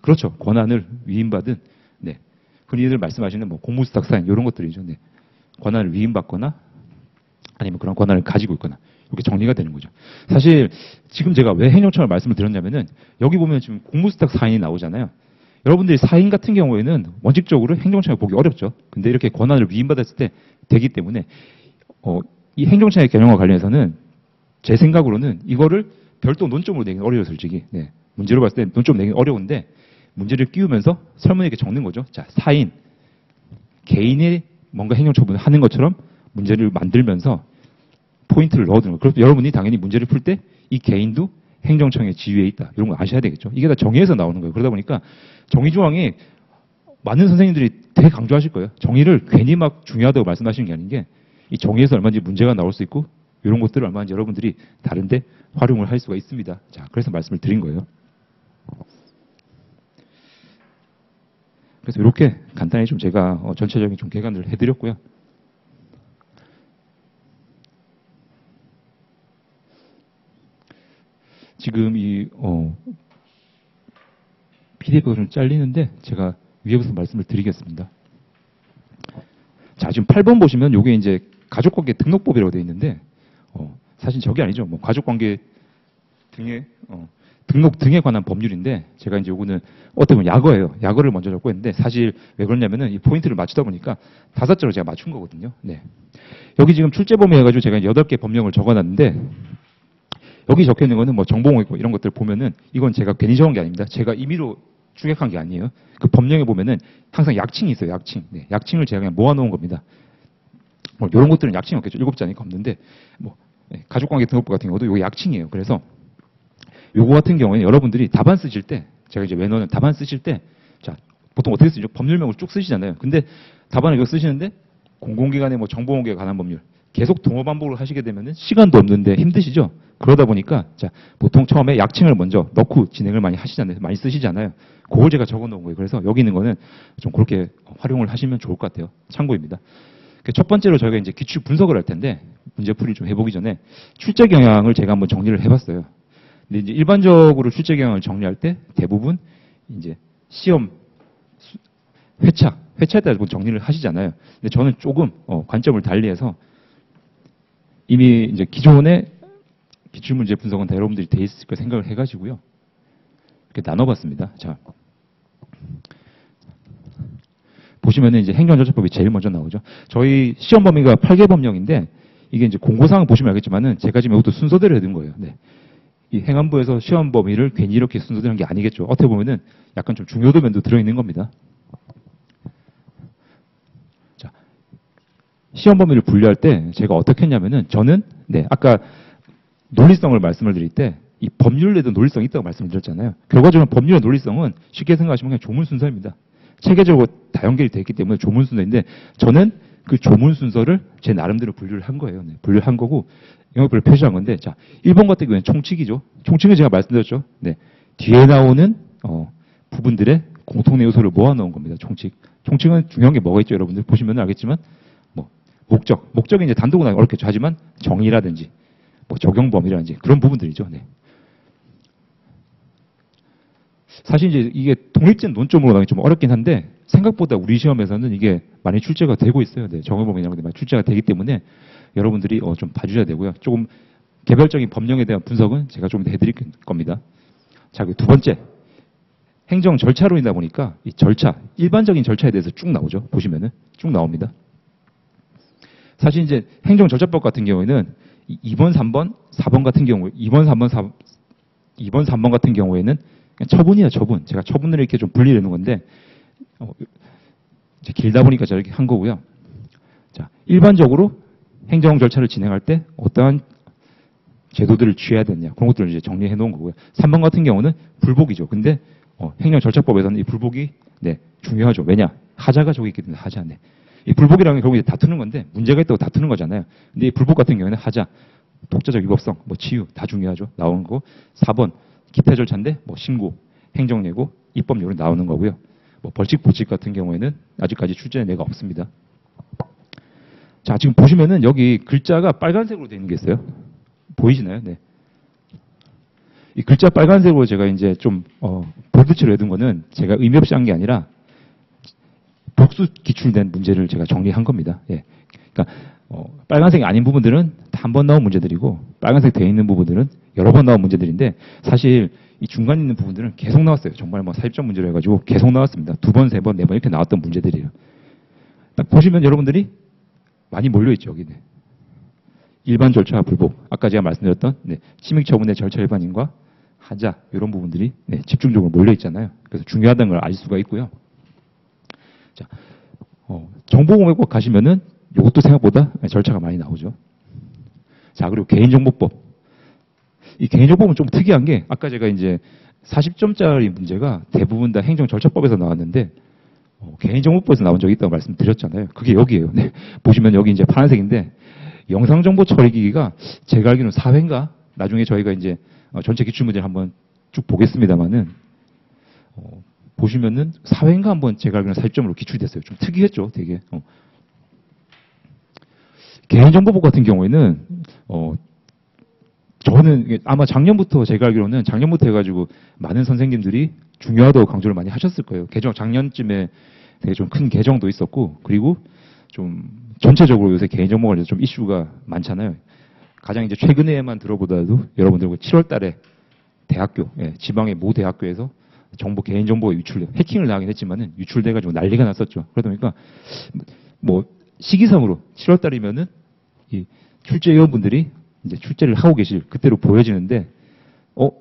그렇죠. 권한을 위임받은, 네. 흔히들 말씀하시는 뭐 공무수탁 사인 이런 것들이죠. 네. 권한을 위임받거나 아니면 그런 권한을 가지고 있거나 이렇게 정리가 되는 거죠. 사실 지금 제가 왜 행정청을 말씀을 드렸냐면은 여기 보면 지금 공무수탁 사인이 나오잖아요. 여러분들이 사인 같은 경우에는 원칙적으로 행정청에 보기 어렵죠. 근데 이렇게 권한을 위임받았을 때 되기 때문에 이 행정청의 개념과 관련해서는 제 생각으로는 이거를 별도 논점으로 내기는 어려워요, 솔직히. 네. 문제로 봤을 때 논점으로 내기는 어려운데 문제를 끼우면서 설문에 이렇게 적는 거죠. 자, 사인, 개인이 뭔가 행정처분을 하는 것처럼 문제를 만들면서 포인트를 넣어두는 거예요. 그래서 여러분이 당연히 문제를 풀 때 이 개인도 행정청의 지위에 있다. 이런 거 아셔야 되겠죠. 이게 다 정의에서 나오는 거예요. 그러다 보니까 정의조항이 많은 선생님들이 되게 강조하실 거예요. 정의를 괜히 막 중요하다고 말씀하시는 게 아닌 게 이 정의에서 얼마든지 문제가 나올 수 있고 이런 것들을 얼마든지 여러분들이 다른데 활용을 할 수가 있습니다. 자, 그래서 말씀을 드린 거예요. 그래서 이렇게 간단히 좀 제가 전체적인 좀 개관을 해드렸고요. 지금 이 PDF가 좀 잘리는데 제가 위에부터 말씀을 드리겠습니다. 자, 지금 8번 보시면 이게 이제 가족관계 등록법이라고 되어 있는데 사실 저게 아니죠. 뭐 가족관계 등의 등록 등에 관한 법률인데 제가 이제 요거는 어떻게 보면 약어예요. 약어를 먼저 적고 했는데 사실 왜 그러냐면은 이 포인트를 맞추다 보니까 5자로 제가 맞춘 거거든요. 네. 여기 지금 출제범위 해가지고 제가 8개 법령을 적어놨는데 여기 적혀 있는 거는 뭐 정보공익 이런 것들 보면은 이건 제가 괜히 적은 게 아닙니다. 제가 임의로 추격한 게 아니에요. 그 법령에 보면은 항상 약칭이 있어요. 약칭. 네. 약칭을 제가 그냥 모아놓은 겁니다. 뭐 이런 것들은 약칭이 없겠죠. 7자니까 없는데 뭐 가족관계 등록부 같은 경우도 이거 약칭이에요. 그래서 요거 같은 경우에는 여러분들이 답안 쓰실 때 제가 이제 외노는 답안 쓰실 때 자 보통 어떻게 쓰죠? 법률명을 쭉 쓰시잖아요. 근데 답안을 이거 쓰시는데 공공기관의 뭐 정보공개에 관한 법률 계속 동어 반복을 하시게 되면은 시간도 없는데 힘드시죠? 그러다 보니까 자 보통 처음에 약칭을 먼저 넣고 진행을 많이 하시잖아요. 많이 쓰시잖아요. 그걸 제가 적어 놓은 거예요. 그래서 여기 있는 거는 좀 그렇게 활용을 하시면 좋을 것 같아요. 참고입니다. 첫 번째로 저희가 이제 기출 분석을 할 텐데 문제풀이 좀 해보기 전에 출제 경향을 제가 한번 정리를 해봤어요. 근데 이제 일반적으로 출제 경향을 정리할 때 대부분 이제 시험 회차에 따라서 정리를 하시잖아요. 근데 저는 조금 관점을 달리해서 이미 이제 기존의 기출문제 분석은 다 여러분들이 돼 있을 거 생각을 해가지고요. 이렇게 나눠봤습니다. 자. 보시면은 이제 행정절차법이 제일 먼저 나오죠. 저희 시험 범위가 8개 법령인데 이게 이제 공고사항 보시면 알겠지만은 제가 지금 이것도 순서대로 해둔 거예요. 네. 이 행안부에서 시험 범위를 괜히 이렇게 순서대로 한 게 아니겠죠. 어떻게 보면은 약간 좀 중요도 면도 들어있는 겁니다. 자, 시험 범위를 분류할 때 제가 어떻게 했냐면은 저는 네, 아까 논리성을 말씀을 드릴 때 이 법률에도 논리성이 있다고 말씀을 드렸잖아요. 결과적으로 법률의 논리성은 쉽게 생각하시면 그냥 조문 순서입니다. 체계적으로 다 연결이 되어 있기 때문에 조문 순서인데 저는 그 조문 순서를 제 나름대로 분류를 한 거예요. 네, 분류를 한 거고 영역별로 표시한 건데, 자, 1번 같은 경우에는 총칙이죠. 총칙은 제가 말씀드렸죠. 네, 뒤에 나오는 부분들의 공통의 요소를 모아놓은 겁니다. 총칙. 총칙은 중요한 게 뭐가 있죠, 여러분들 보시면 알겠지만, 뭐 목적이 이제 단독은 어렵겠죠. 하지만 정의라든지 뭐 적용 범위라든지 그런 부분들이죠. 네. 사실 이제 이게 독립된 논점으로 나가기 좀 어렵긴 한데 생각보다 우리 시험에서는 이게 많이 출제가 되고 있어요. 네, 적용 범위 이런 것들이 많이 출제가 되기 때문에 여러분들이 좀 봐주셔야 되고요. 조금 개별적인 법령에 대한 분석은 제가 좀 해드릴 겁니다. 자, 그 두 번째. 행정 절차론이다 보니까 이 절차, 일반적인 절차에 대해서 쭉 나오죠. 보시면은 쭉 나옵니다. 사실 이제 행정절차법 같은 경우에는 2번, 3번, 4번 같은 경우에 2번, 3번 같은 경우에는 그냥 처분이야, 처분. 제가 처분을 이렇게 좀 분리해 놓은 건데 이제 길다 보니까 저렇게 한 거고요. 자, 일반적으로 행정 절차를 진행할 때 어떠한 제도들을 취해야 되냐 그런 것들을 이제 정리해 놓은 거고요. 3번 같은 경우는 불복이죠. 근데 행정절차법에서는 이 불복이 네, 중요하죠. 왜냐? 하자가 저기 있기 때문에 하자. 네. 이 불복이라는 게 결국 다투는 건데 문제가 있다고 다투는 거잖아요. 근데 이 불복 같은 경우에는 하자, 독자적 위법성, 뭐 치유 다 중요하죠. 나오는 거고 4번 기타 절차인데 뭐 신고, 행정예고, 입법률은 나오는 거고요. 뭐 벌칙, 보칙 같은 경우에는 아직까지 출제된 예가 없습니다. 자, 지금 보시면은 여기 글자가 빨간색으로 되어 있는 게 있어요. 보이시나요? 네. 이 글자 빨간색으로 제가 이제 좀 볼드칠을 해둔 거는 제가 의미 없이 한 게 아니라 복수 기출된 문제를 제가 정리한 겁니다. 예. 그러니까 빨간색이 아닌 부분들은 한 번 나온 문제들이고 빨간색 되어 있는 부분들은 여러 번 나온 문제들인데 사실 이 중간에 있는 부분들은 계속 나왔어요. 정말 뭐 사입점 문제로 해가지고 계속 나왔습니다. 2번, 3번, 4번 이렇게 나왔던 문제들이에요. 딱 보시면 여러분들이 많이 몰려있죠. 여기. 네. 일반 절차 불복, 아까 제가 말씀드렸던 네, 침익처분의 절차 일반인과 하자 이런 부분들이 네, 집중적으로 몰려 있잖아요. 그래서 중요하다는 걸 알 수가 있고요. 자, 정보공개법 가시면은 이것도 생각보다 절차가 많이 나오죠. 자, 그리고 개인정보법. 이 개인정보법은 좀 특이한 게 아까 제가 이제 40점짜리 문제가 대부분 다 행정절차법에서 나왔는데 개인정보법에서 나온 적이 있다고 말씀드렸잖아요. 그게 여기예요. 네, 보시면 여기 이제 파란색인데 영상정보 처리기기가 제가 알기로는 4회인가 나중에 저희가 이제 전체 기출문제를 한번 쭉 보겠습니다만은 보시면은 4회인가 한번 제가 알기로는 40점으로 기출됐어요. 좀 특이했죠, 되게. 개인정보법 같은 경우에는 저는 아마 작년부터 제가 알기로는 작년부터 해가지고 많은 선생님들이 중요하다고 강조를 많이 하셨을 거예요. 작년쯤에 되게 좀 큰 개정도 있었고 그리고 좀 전체적으로 요새 개인정보 관련해서 좀 이슈가 많잖아요. 가장 이제 최근에만 들어보더라도 여러분들 7월 달에 대학교, 지방의 모 대학교에서 개인정보가 해킹을 당하긴 했지만은 유출돼가지고 난리가 났었죠. 그러다 보니까 뭐 시기상으로 7월 달이면은 이 출제위원분들이 이제 출제를 하고 계실 그때로 보여지는데,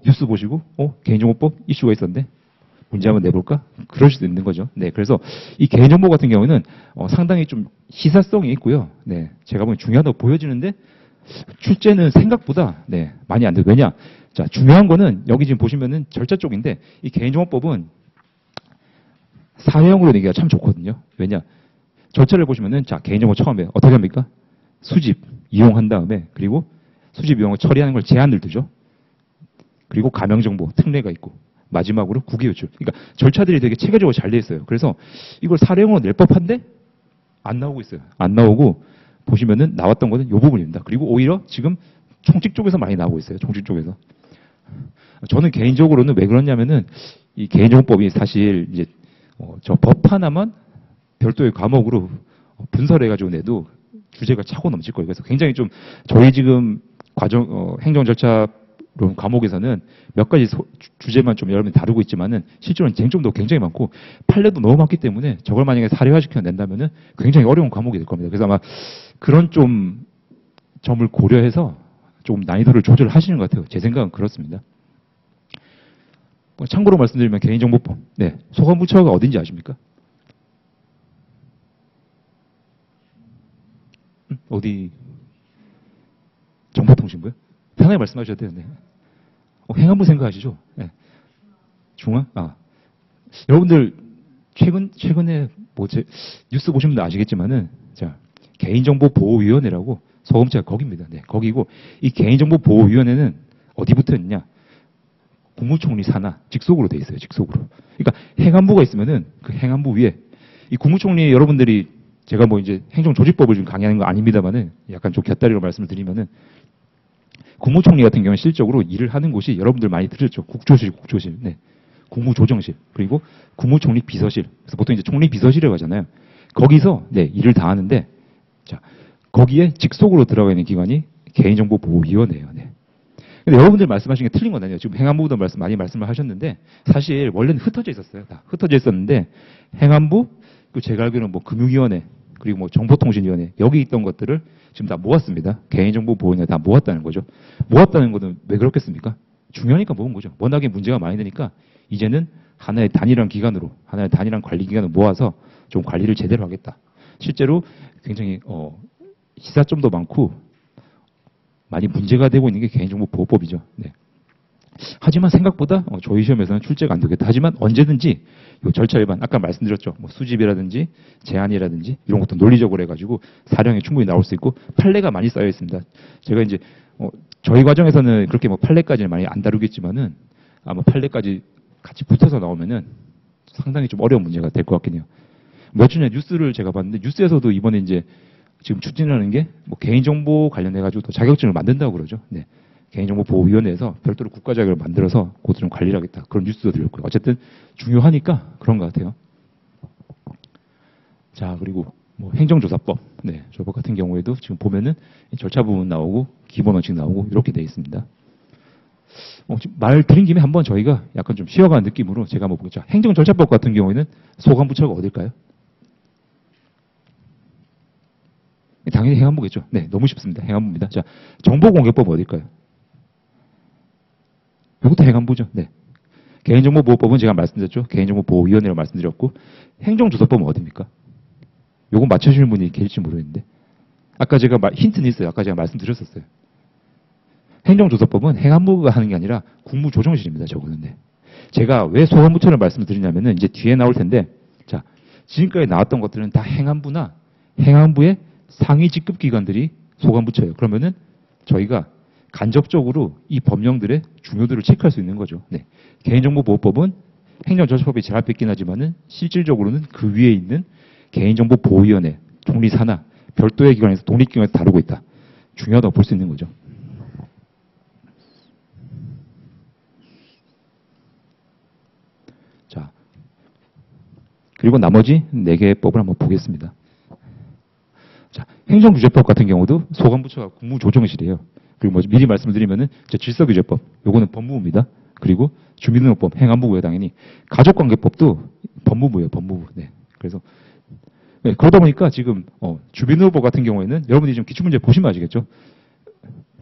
뉴스 보시고, 개인정보법 이슈가 있었는데 문제 한번 내볼까? 그럴 수도 있는 거죠. 네, 그래서 이 개인정보 같은 경우는 상당히 좀 시사성이 있고요. 네, 제가 보기엔 중요하다고 보여지는데 출제는 생각보다 네, 많이 안 돼요. 왜냐? 자, 중요한 거는 여기 지금 보시면은 절차 쪽인데 이 개인정보법은 사회형으로 내기가 참 좋거든요. 왜냐? 절차를 보시면은 자, 개인정보 처음에 어떻게 합니까? 수집, 이용한 다음에 그리고 수집, 이용을 처리하는 걸 제한을 두죠. 그리고 가명정보, 특례가 있고 마지막으로 국외유출. 그러니까 절차들이 되게 체계적으로 잘 돼 있어요. 그래서 이걸 사례형으로 낼 법한데 안 나오고 있어요. 안 나오고 보시면은 나왔던 거는 이 부분입니다. 그리고 오히려 지금 총칙 쪽에서 많이 나오고 있어요. 총칙 쪽에서. 저는 개인적으로는 왜 그러냐면은 이 개인정보법이 사실 이제 저 법 하나만 별도의 과목으로 분설해가지고 내도 주제가 차고 넘칠 거예요. 그래서 굉장히 좀 저희 지금 행정 절차 과목에서는 몇 가지 주제만 좀 여러분이 다루고 있지만은 실제로는 쟁점도 굉장히 많고 판례도 너무 많기 때문에 저걸 만약에 사례화시켜 낸다면은 굉장히 어려운 과목이 될 겁니다. 그래서 아마 그런 좀 점을 고려해서 조금 난이도를 조절하시는 것 같아요. 제 생각은 그렇습니다. 참고로 말씀드리면 개인정보법. 네, 소관부처가 어딘지 아십니까? 어디? 정보통신부요? 편하게 말씀하셔도 돼요. 네. 행안부 생각하시죠? 네. 중앙? 여러분들 최근에 뉴스 보시면 아시겠지만은 자, 개인정보보호위원회라고 소검체가 거기입니다. 네, 거기고 이 개인정보보호위원회는 어디 붙어 있느냐? 국무총리 산하 직속으로 돼 있어요. 직속으로. 그러니까 행안부가 있으면은 그 행안부 위에 이 국무총리 여러분들이 제가 뭐 이제 행정조직법을 지금 강의하는 거 아닙니다만은 약간 좀 곁다리로 말씀을 드리면은 국무총리 같은 경우는 실적으로 일을 하는 곳이 여러분들 많이 들으셨죠. 국조실, 국조실. 네. 국무조정실. 그리고 국무총리 비서실. 그래서 보통 이제 총리 비서실이라고 하잖아요. 거기서 네, 일을 다 하는데 자, 거기에 직속으로 들어가 있는 기관이 개인정보보호위원회예요. 네. 근데 여러분들 말씀하신 게 틀린 건 아니에요. 지금 행안부도 많이 말씀을 하셨는데 사실 원래는 흩어져 있었어요. 다 흩어져 있었는데 행안부, 그 제가 알기로는 뭐 금융위원회, 그리고 뭐 정보통신위원회 여기 있던 것들을 지금 다 모았습니다. 개인정보보호위원회 다 모았다는 거죠. 모았다는 것은 왜 그렇겠습니까? 중요하니까 모은 거죠. 워낙에 문제가 많이 되니까 이제는 하나의 단일한 기관으로, 하나의 단일한 관리 기관을 모아서 좀 관리를 제대로 하겠다. 실제로 굉장히 시사점도 많고 많이 문제가 되고 있는 게 개인정보보호법이죠. 네. 하지만 생각보다 저희 시험에서는 출제가 안 되겠다. 하지만 언제든지 요 절차 위반, 아까 말씀드렸죠. 뭐 수집이라든지 제한이라든지 이런 것도 논리적으로 해가지고 사령에 충분히 나올 수 있고 판례가 많이 쌓여 있습니다. 제가 이제 저희 과정에서는 그렇게 뭐 판례까지는 많이 안 다루겠지만은 아마 판례까지 같이 붙어서 나오면은 상당히 좀 어려운 문제가 될 것 같긴 해요. 며칠 전에 뉴스를 제가 봤는데 뉴스에서도 이번에 이제 지금 추진하는 게 뭐 개인정보 관련해가지고 또 자격증을 만든다고 그러죠. 네. 개인정보보호위원회에서 별도로 국가자격을 만들어서 그것도 좀 관리를 하겠다. 그런 뉴스도 들렸고요. 어쨌든 중요하니까 그런 것 같아요. 자, 그리고 뭐 행정조사법, 네, 조법 같은 경우에도 지금 보면은 절차 부분 나오고 기본 원칙 나오고 이렇게 되어 있습니다. 지금 말 드린 김에 한번 저희가 약간 좀 쉬어가는 느낌으로 제가 한번 보겠죠. 행정절차법 같은 경우에는 소관부처가 어딜까요? 당연히 행안부겠죠. 네, 너무 쉽습니다. 행안부입니다. 자, 정보공개법 어딜까요? 이것도 행안부죠. 네. 개인정보보호법은 제가 말씀드렸죠. 개인정보보호위원회라고 말씀드렸고 행정조사법은 어디입니까? 요건 맞춰주시는 분이 계실지 모르겠는데 아까 제가 힌트는 있어요. 아까 제가 말씀드렸었어요. 행정조사법은 행안부가 하는 게 아니라 국무조정실입니다. 저거는. 네. 제가 왜 소관부처를 말씀을 드리냐면은 이제 뒤에 나올 텐데 자, 지금까지 나왔던 것들은 다 행안부나 행안부의 상위 직급 기관들이 소관부처예요. 그러면은 저희가 간접적으로 이 법령들의 중요도를 체크할 수 있는 거죠. 네. 개인정보보호법은 행정절차법이 잘 앞에 있긴 하지만은 실질적으로는 그 위에 있는 개인정보보호위원회, 총리 산하, 별도의 기관에서 독립기관에서 다루고 있다. 중요하다고 볼 수 있는 거죠. 자, 그리고 나머지 4개의 법을 한번 보겠습니다. 자, 행정규제법 같은 경우도 소관부처가 국무조정실이에요. 그리고 뭐 미리 말씀을 드리면은 질서규제법, 요거는 법무부입니다. 그리고 주민등록법, 행안부고요, 당연히. 가족관계법도 법무부예요, 법무부. 네. 그래서 네, 그러다 보니까 지금 주민등록법 같은 경우에는 여러분들이 좀 기출문제 보시면 아시겠죠.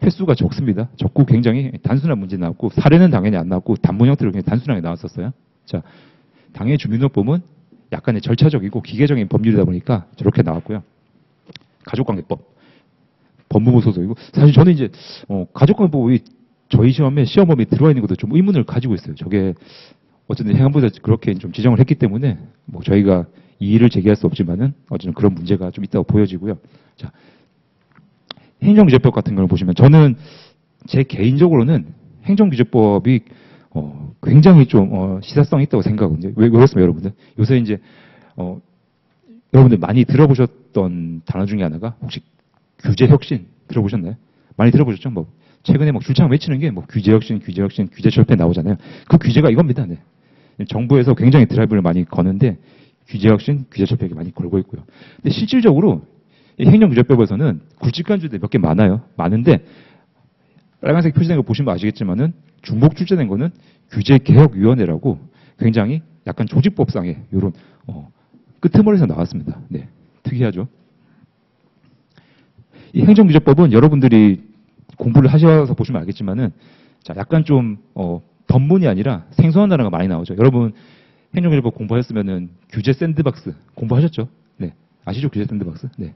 횟수가 적습니다. 적고 굉장히 단순한 문제 나왔고 사례는 당연히 안 나왔고 단문 형태로 그냥 단순하게 나왔었어요. 자, 당연히 주민등록법은 약간의 절차적이고 기계적인 법률이다 보니까 저렇게 나왔고요. 가족관계법, 법무부 소속이고 사실 저는 이제 가족관계법이 저희 시험범위 들어와 있는 것도 좀 의문을 가지고 있어요. 저게 어쨌든 행안부에서 그렇게 좀 지정을 했기 때문에 뭐 저희가 이의를 제기할 수 없지만은 어쨌든 그런 문제가 좀 있다고 보여지고요. 자, 행정규제법 같은 걸 보시면 저는 제 개인적으로는 행정규제법이 굉장히 좀 시사성이 있다고 생각하거든요. 왜 그렇습니까, 여러분들? 요새 이제 여러분들 많이 들어보셨던 단어 중에 하나가 혹시 규제혁신 들어보셨나요? 많이 들어보셨죠? 뭐 최근에 막 줄창 외치는 게 뭐 규제혁신, 규제혁신, 규제철폐 나오잖아요. 그 규제가 이겁니다. 네. 정부에서 굉장히 드라이브를 많이 거는데 규제혁신, 규제철폐 많이 걸고 있고요. 근데 실질적으로 이 행정규제법에서는 굵직한 줄들이 몇 개 많아요. 많은데 빨간색 표시된 거 보시면 아시겠지만은 중복 출제된 거는 규제개혁위원회라고 굉장히 약간 조직법상의 이런 끄트머리에서 나왔습니다. 네, 특이하죠. 이 행정규제법은 여러분들이 공부를 하셔서 보시면 알겠지만은 자, 약간 좀 던문이 아니라 생소한 단어가 많이 나오죠. 여러분 행정규제법 공부하셨으면은 규제 샌드박스 공부하셨죠? 네, 아시죠? 규제 샌드박스? 네.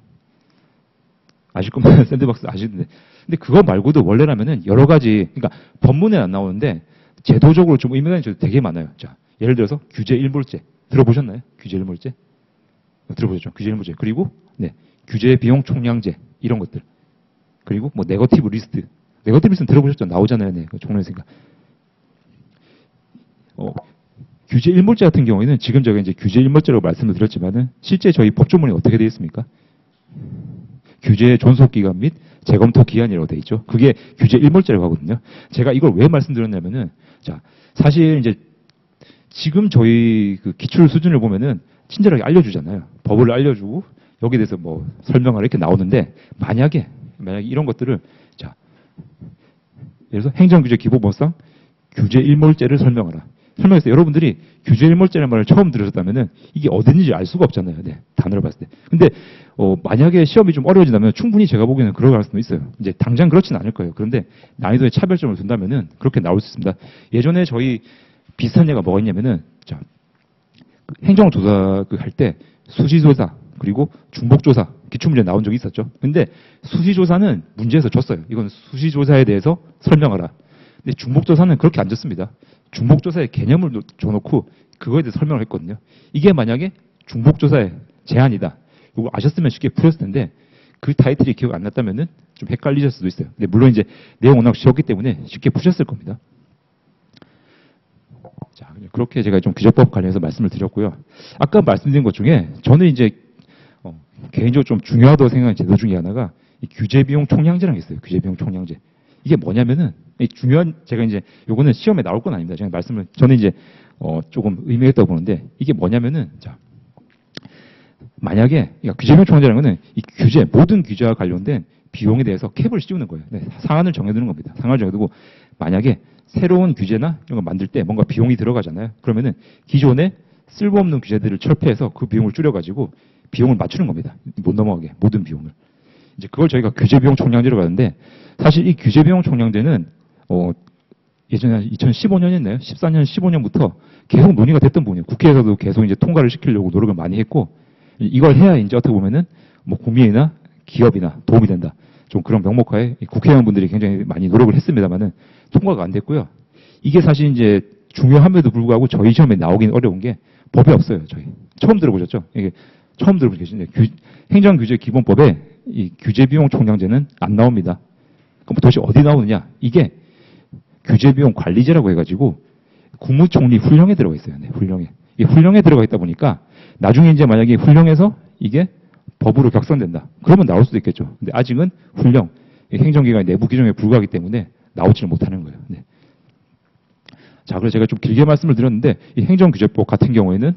아실 겁니다. 샌드박스 아시는데. 근데 그거 말고도 원래라면은 여러 가지, 그러니까 법문에 안 나오는데 제도적으로 좀 의미가 있는 제도 되게 많아요. 자, 예를 들어서 규제 일몰제. 들어보셨나요? 규제 일몰제? 들어보셨죠? 규제 일몰제. 그리고, 네. 규제 비용 총량제 이런 것들. 그리고 뭐 네거티브 리스트. 네거티브 리스트는 들어보셨죠? 나오잖아요. 네. 그 총론에서니까. 규제 일몰제 같은 경우에는 지금 제가 이제 규제 일몰제라고 말씀을 드렸지만은 실제 저희 법조문이 어떻게 되어 있습니까? 규제 존속 기간 및 재검토 기한이라고 되어 있죠. 그게 규제 일몰제라고 하거든요. 제가 이걸 왜 말씀드렸냐면은 자, 사실 이제 지금 저희 그 기출 수준을 보면은 친절하게 알려주잖아요. 법을 알려주고 여기에 대해서 뭐 설명하라 이렇게 나오는데 만약에 이런 것들을 자, 예를 들어서 행정규제 기본법상 규제 일몰제를 설명하라. 설명해서 여러분들이 규제 일몰제라는 말을 처음 들으셨다면은 이게 어딘지 알 수가 없잖아요. 네, 단어를 봤을 때. 근데 만약에 시험이 좀 어려워진다면 충분히 제가 보기에는 그럴 가능성도 있어요. 이제 당장 그렇지는 않을 거예요. 그런데 난이도에 차별점을 둔다면은 그렇게 나올 수 있습니다. 예전에 저희 비슷한 예가 뭐가 있냐면은 자, 행정조사 할 때 수시조사 그리고 중복조사 기출문제 나온 적이 있었죠. 근데 수시조사는 문제에서 줬어요. 이건 수시조사에 대해서 설명하라. 근데 중복조사는 그렇게 안 줬습니다. 중복조사의 개념을 줘놓고 그거에 대해서 설명을 했거든요. 이게 만약에 중복조사의 제한이다. 이거 아셨으면 쉽게 풀었을 텐데 그 타이틀이 기억 안 났다면은 좀 헷갈리실 수도 있어요. 근데 물론 이제 내용 워낙 쉬웠기 때문에 쉽게 푸셨을 겁니다. 자, 그렇게 제가 좀 규제법 관련해서 말씀을 드렸고요. 아까 말씀드린 것 중에 저는 이제 개인적으로 좀 중요하다고 생각하는 제도 중에 하나가 이 규제비용 총량제라는 게 있어요. 규제비용 총량제. 이게 뭐냐면은 중요한 제가 이제 요거는 시험에 나올 건 아닙니다. 제가 말씀을 저는 이제 조금 의미가 있다고 보는데 이게 뭐냐면은 자 만약에 규제비용 총량제라는 거는 이 규제 모든 규제와 관련된 비용에 대해서 캡을 씌우는 거예요. 네, 상한을 정해두는 겁니다. 상한을 정해두고 만약에 새로운 규제나 이런 거 만들 때 뭔가 비용이 들어가잖아요. 그러면은 기존에 쓸모없는 규제들을 철폐해서 그 비용을 줄여가지고 비용을 맞추는 겁니다. 못 넘어가게 모든 비용을. 이제 그걸 저희가 규제비용 총량제로 가는데 사실 이 규제비용 총량제는 예전에 2015년이었나요? 14년, 15년부터 계속 논의가 됐던 부분이에요. 국회에서도 계속 이제 통과를 시키려고 노력을 많이 했고 이걸 해야 이제 어떻게 보면은 뭐 국민이나 기업이나 도움이 된다. 좀 그런 명목하에 국회의원분들이 굉장히 많이 노력을 했습니다만은 통과가 안 됐고요. 이게 사실 이제 중요함에도 불구하고 저희 시험에 나오긴 어려운 게 법이 없어요. 저희 처음 들어보셨죠? 이게 처음 들어보고 계신데 행정규제기본법에 이 규제비용 총량제는 안 나옵니다. 그럼 도대체 어디 나오느냐? 이게 규제비용 관리제라고 해가지고 국무총리 훈령에 들어가 있어요. 네, 훈령에. 이 훈령에 들어가 있다 보니까 나중에 이제 만약에 훈령에서 이게 법으로 격상된다. 그러면 나올 수도 있겠죠. 근데 아직은 훈령, 행정기관의 내부 규정에 불과하기 때문에 나오지를 못하는 거예요. 네. 자, 그래서 제가 좀 길게 말씀을 드렸는데 이 행정규제법 같은 경우에는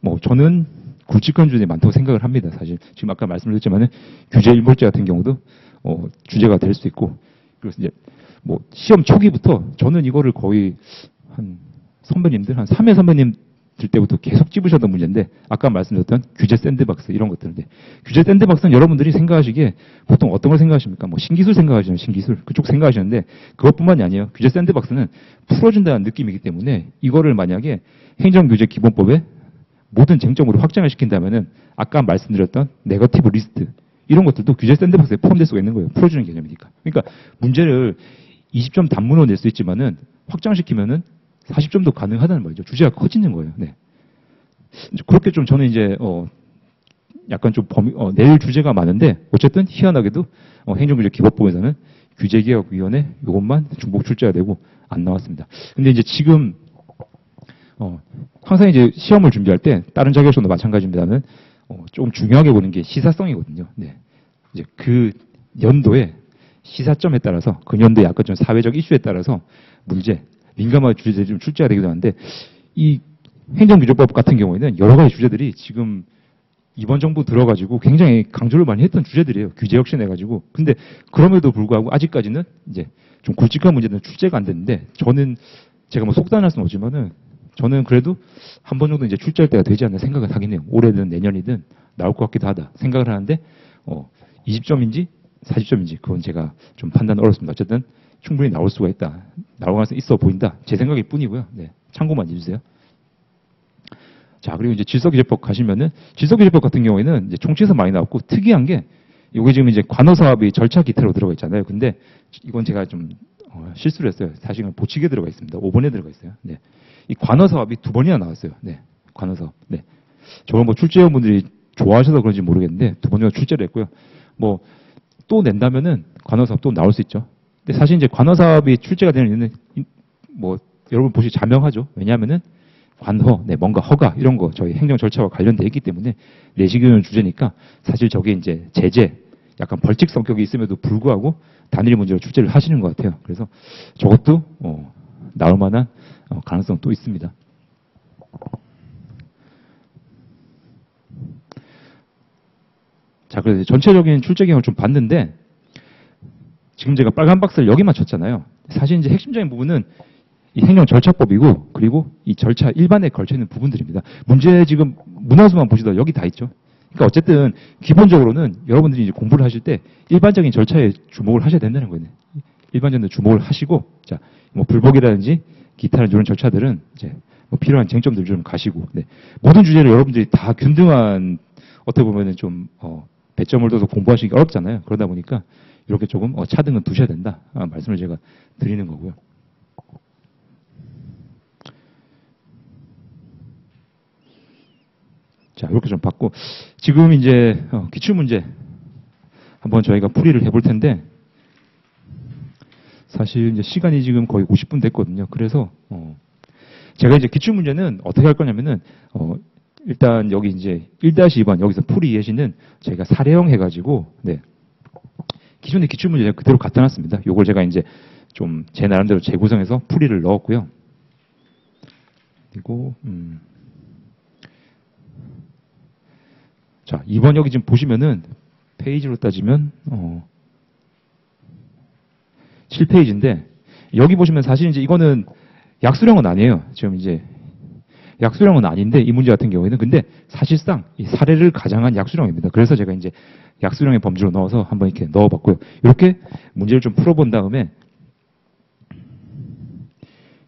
뭐 저는 굵직한 주제에 많다고 생각을 합니다. 사실 지금 아까 말씀드렸지만은 규제 일몰제 같은 경우도 주제가 될 수 있고 그래서 이제 뭐 시험 초기부터 저는 이거를 거의 한 선배님들 한 3회 선배님들 때부터 계속 찝으셨던 문제인데 아까 말씀드렸던 규제 샌드박스 이런 것들인데 규제 샌드박스는 여러분들이 생각하시기에 보통 어떤 걸 생각하십니까? 뭐 신기술 생각하시는 신기술 그쪽 생각하시는데 그것뿐만이 아니에요. 규제 샌드박스는 풀어준다는 느낌이기 때문에 이거를 만약에 행정규제기본법에 모든 쟁점으로 확장을 시킨다면은 아까 말씀드렸던 네거티브 리스트 이런 것들도 규제 샌드박스에 포함될 수가 있는 거예요. 풀어주는 개념이니까. 그러니까 문제를 20점 단문으로 낼 수 있지만은 확장시키면은 40점도 가능하다는 말이죠. 주제가 커지는 거예요. 네. 그렇게 좀 저는 이제 약간 좀 낼 주제가 많은데 어쨌든 희한하게도 행정규제기본법에서는 규제개혁위원회 이것만 중복 출제가 되고 안 나왔습니다. 근데 이제 지금 항상 이제 시험을 준비할 때 다른 자격증도 마찬가지입니다만 좀 중요하게 보는 게 시사성이거든요. 네. 이제 그 연도의 시사점에 따라서 그 연도의 약간 좀 사회적 이슈에 따라서 문제, 민감한 주제들이 좀 출제가 되기도 하는데 이 행정규제법 같은 경우에는 여러 가지 주제들이 지금 이번 정부 들어가지고 굉장히 강조를 많이 했던 주제들이에요. 규제 혁신 해가지고. 근데 그럼에도 불구하고 아직까지는 이제 좀 굵직한 문제는 출제가 안 됐는데 저는 제가 뭐 속단할 수는 없지만은 저는 그래도 한 번 정도 이제 출제할 때가 되지 않나 생각을 하긴 해요. 올해든 내년이든 나올 것 같기도 하다 생각을 하는데 20점인지 40점인지 그건 제가 좀 판단 어렵습니다. 어쨌든 충분히 나올 수가 있다. 나올 가능성이 있어 보인다. 제 생각일 뿐이고요. 네, 참고만 해주세요. 자, 그리고 이제 질서규제법 가시면은 질서규제법 같은 경우에는 이제 총치에서 많이 나왔고 특이한 게 이게 지금 이제 관어사업이 절차 기태로 들어가 있잖아요. 근데 이건 제가 좀 실수를 했어요. 사실은 보칙에 들어가 있습니다. 5번에 들어가 있어요. 네. 이 관어사업이 2번이나 나왔어요. 네. 관어사업. 네. 저건 뭐 출제위원분들이 좋아하셔서 그런지 모르겠는데 두 번 정도 출제를 했고요. 뭐 또 낸다면은 관어사업 또 나올 수 있죠. 근데 사실 이제 관어사업이 출제가 되는 이유는 뭐 여러분 보시 자명하죠. 왜냐하면은 관허, 네, 뭔가 허가 이런 거 저희 행정 절차와 관련돼 있기 때문에 내시경 주제니까 사실 저게 이제 제재, 약간 벌칙 성격이 있음에도 불구하고 단일 문제로 출제를 하시는 것 같아요. 그래서 저것도 나올 만한 가능성 또 있습니다. 자, 그래서 전체적인 출제 경우를 좀 봤는데 지금 제가 빨간 박스를 여기만 쳤잖아요. 사실 이제 핵심적인 부분은 이 행정 절차법이고 그리고 이 절차 일반에 걸쳐 있는 부분들입니다. 문제 지금 문화수만 보시다 여기 다 있죠. 그러니까 어쨌든 기본적으로는 여러분들이 이제 공부를 하실 때 일반적인 절차에 주목을 하셔야 된다는 거예요. 일반적인 주목을 하시고 자, 뭐 불복이라든지 기타 이런 절차들은 이제 뭐 필요한 쟁점들 좀 가시고 네. 모든 주제를 여러분들이 다 균등한 어떻게 보면은 좀 배점을 둬서 공부하시기 어렵잖아요. 그러다 보니까 이렇게 조금 차등은 두셔야 된다 말씀을 제가 드리는 거고요. 자, 이렇게 좀 봤고 지금 이제 기출문제 한번 저희가 풀이를 해볼 텐데 사실 이제 시간이 지금 거의 50분 됐거든요. 그래서 제가 이제 기출문제는 어떻게 할 거냐면은 일단 여기 이제 1-2번 여기서 풀이 예시는 저희가 사례형 해가지고 네. 기존의 기출문제 제가 그대로 갖다 놨습니다. 요걸 제가 이제 좀 제 나름대로 재구성해서 풀이를 넣었고요. 그리고 자, 2번 여기 지금 보시면은 페이지로 따지면 7페이지인데 여기 보시면 사실 이제 이거는 약수령은 아니에요. 지금 이제 약수령은 아닌데 이 문제 같은 경우에는 근데 사실상 이 사례를 가장한 약수령입니다. 그래서 제가 이제 약수령의 범주로 넣어서 한번 이렇게 넣어봤고요. 이렇게 문제를 좀 풀어본 다음에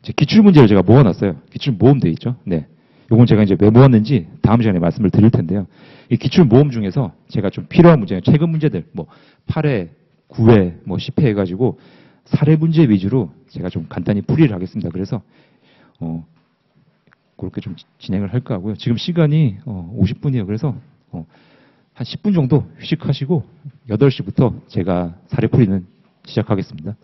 이제 기출 문제를 제가 모아놨어요. 기출 모음 돼 있죠. 네, 요건 제가 이제 왜 모았는지 다음 시간에 말씀을 드릴 텐데요. 이 기출 모음 중에서 제가 좀 필요한 문제, 최근 문제들 뭐 8회, 9회, 뭐 10회 해가지고 사례 문제 위주로 제가 좀 간단히 풀이를 하겠습니다. 그래서 그렇게 좀 진행을 할까 하고요. 지금 시간이 50분이에요. 그래서 한 10분 정도 휴식하시고 8시부터 제가 사례 풀이는 시작하겠습니다.